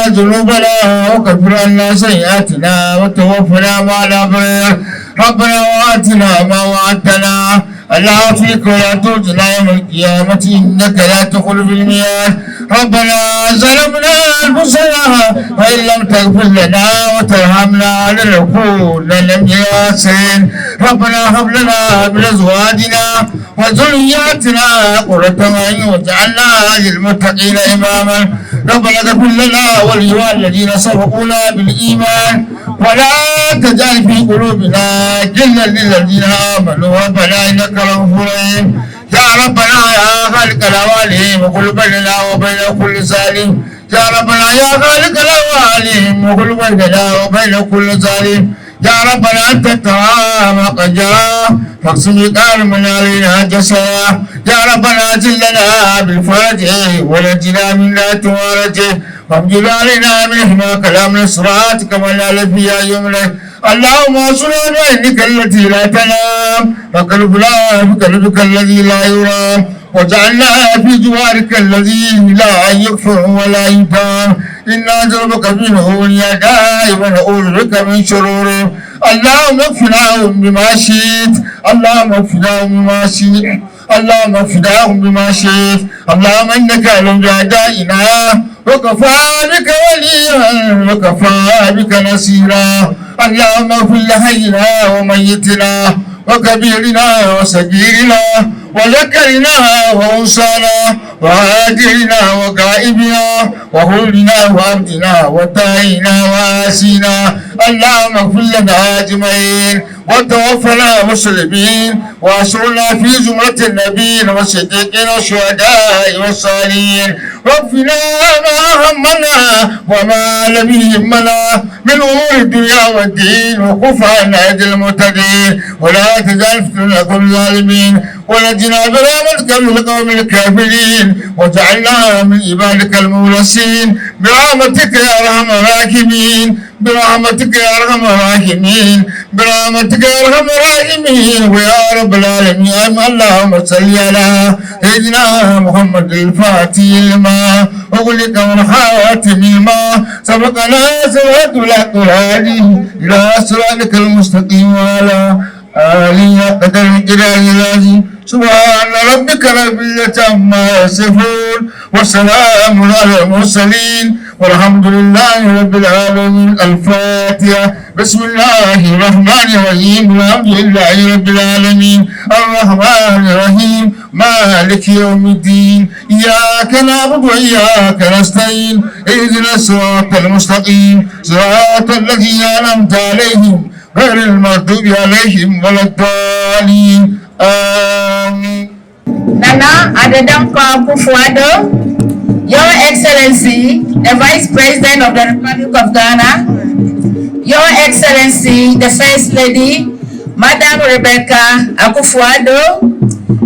ذنوبنا وكفر عنا سيئاتنا وتوفنا مع الأبرار. ربنا وآتنا ما وعدتنا على عفوك ولا تخزنا يوم القيامة إنك لا تخلف الميعاد. ربنا ظلمنا أنفسنا وإن لم تغفر لنا وترحمنا لنكونن من الخاسرين. ربنا هب لنا من أزواجنا وذرياتنا قرة أعين واجعلنا للمتقين إماما. ربنا اغفر لنا وللذين سبقونا بالإيمان ولا تجعل في قلوبنا غلا للذين آمنوا ربنا إنك رؤوف رحيم. يا ربنا يا خالق الأوالين وكل بيننا وبين كل ظالم. يا ربنا يا خالق الأوالين وكل بيننا وبين كل ظالم. يا ربنا أنت ترى ما قد جرى فاقسم القهر من علينا جسرا. يا ربنا جلنا بالفرج ونجنا من لا توارج وابجل علينا من حماك كلام نصرات كما لا فيها يمنى. اللهم انصرنا بعينك التي لا تنام وقلبنا بقلبك الذي لا يرام وجعلنا في جوارك الذي لا يكفر ولا يدام. إنا نجربك في نهون يا دائما نعوذ بك من شرور. اللهم اكفناهم بما شئت. اللهم اكفناهم بما شئت. اللهم اكفناهم بما شئت. اللهم انك علم بأعدائنا وكفى بك وليا وكفى بك نصيرا. اللهم اغفر لحينا وميتنا وكبيرنا وصغيرنا وذكرنا وانثانا وهاجرنا وغائبنا وحورنا وعبدنا وتائنا وآسينا. اللهم اغفر لنا أجمعين وتوفنا مسلمين وأسرنا في زمرة النبيين والصديقين والشهداء والصالحين. واكفنا ما همنا وما لم يهمنا من أمور الدنيا والدين وكف عنا أيدي المعتدين ولا تجعل فتنة الظالمين ونجنا برحمتك من القوم الكافرين واجعلنا من عبادك المخلصين برحمتك يا أرحم الراحمين. برحمتك يا أرحم الراحمين. برحمتك يا أرحم الراحمين ويا رب العالمين. اللهم صل على سيدنا محمد الفاتح لما أغلق والحاتم لما سبقنا سواد الأقرار إلى صراطك المستقيم وعلى آله قدر الجلال العظيم. سبحان ربك رب العزة عما يصفون وسلام على المرسلين والحمد لله رب العالمين. الفاتحة. بسم الله الرحمن الرحيم الحمد لله رب العالمين الرحمن الرحيم مالك يوم الدين إياك نعبد وإياك نستعين اهدنا الصراط المستقيم صراط الذين أنعمت عليهم غير المغضوب عليهم ولا الضالين. Nana Adedankwa Akufo-Addo, Your Excellency, the Vice President of the Republic of Ghana, Your Excellency, the First Lady, Madam Rebecca Akufo-Addo,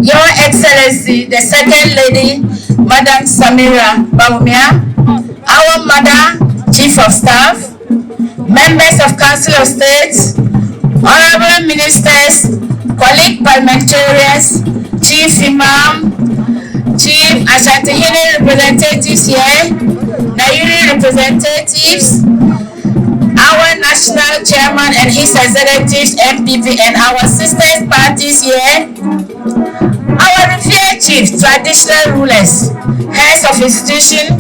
Your Excellency, the Second Lady, Madam Samira Bawumia, our Mother, Chief of Staff, members of Council of State, honorable ministers, colleague parliamentarians, Chief Imam, Chief Ashanti representatives here, Nairi representatives, our national chairman and his executives, MPP, and our sisters parties here, our revered chiefs, traditional rulers, heads of institution,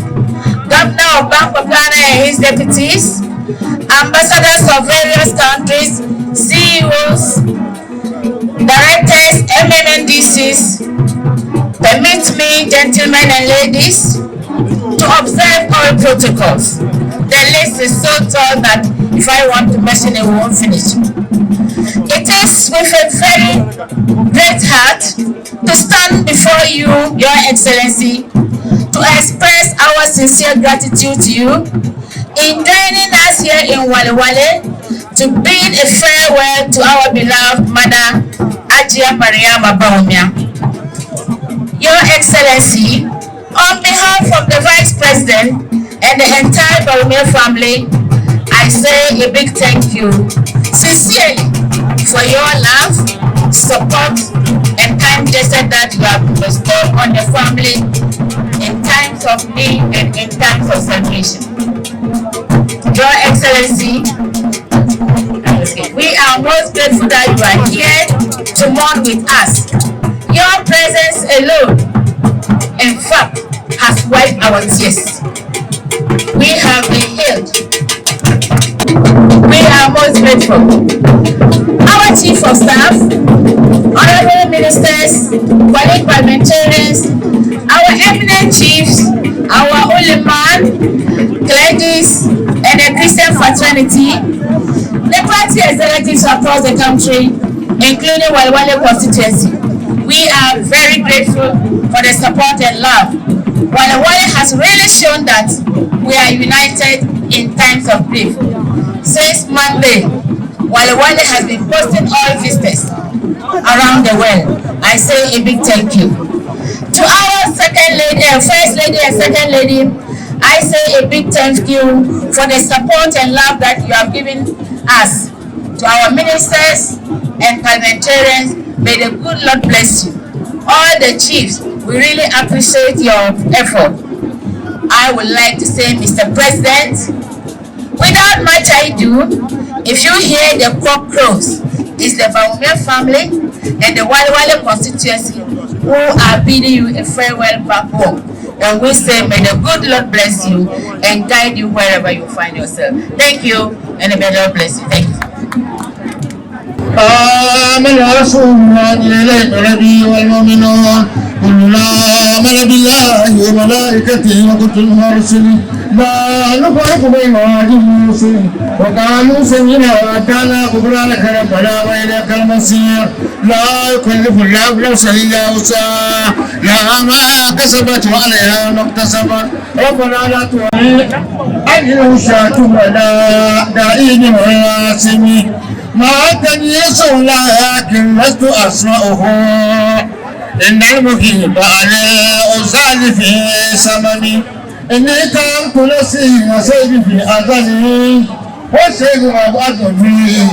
Governor of Bank of Ghana and his deputies, ambassadors of various countries, CEOs, directors, MMNDCs, permit me, gentlemen and ladies, to observe all protocols. The list is so tall that if I want to mention it, we won't finish. It is with a very great heart to stand before you, Your Excellency, to express our sincere gratitude to you in joining us here in Walewale to bid a farewell to our beloved mother, Hajia Mariama Bawumia. Your Excellency, on behalf of the Vice President and the entire Bawumia family, I say a big thank you sincerely for your love, support, and kind gesture that you have bestowed on the family in times of need and in times of celebration. Your Excellency, we are most grateful that you are here to mourn with us. Your presence alone, in fact, has wiped our tears. We have been healed. We are most grateful. Our Chief of Staff, honorable ministers, colleague parliamentarians, our eminent chiefs, our uleman, clergies, and the Christian fraternity, the party executives across the country, including Walewale constituency. We are very grateful for the support and love. Walewale has really shown that we are united in times of grief. Since Monday, Walewale has been hosting all visitors around the world. I say a big thank you. To our Second Lady, First Lady and Second Lady, I say a big thank you for the support and love that you have given us. To our ministers and parliamentarians, may the good Lord bless you. All the chiefs, we really appreciate your effort. I would like to say, Mr. President, without much ado, if you hear the cock crows, it's the Bawumia family and the Walewale constituency who are bidding you a farewell back home. And we say, may the good Lord bless you and guide you wherever you find yourself. Thank you, and may the Lord bless you. Thank you. آمن رسول الله إليه النبي والمؤمنون كلنا آمن بالله وملائكته وكتبه ورسله لا نفرق بين أحد من رسله وكانوا سمعنا وأطعنا غفرانك ربنا وإليك المصير لا يكلف الله نفسا إلا وسعها لها ما كسبت وعليها ما اكتسبت ربنا لا تؤاخذنا إن نسينا ولا دائما ولا سميع ما كان يسوع لكن لست أسمعه إن المجيب عليه أزال في سمني إني كان كل شيء سيد في أذني وسيد أبعدني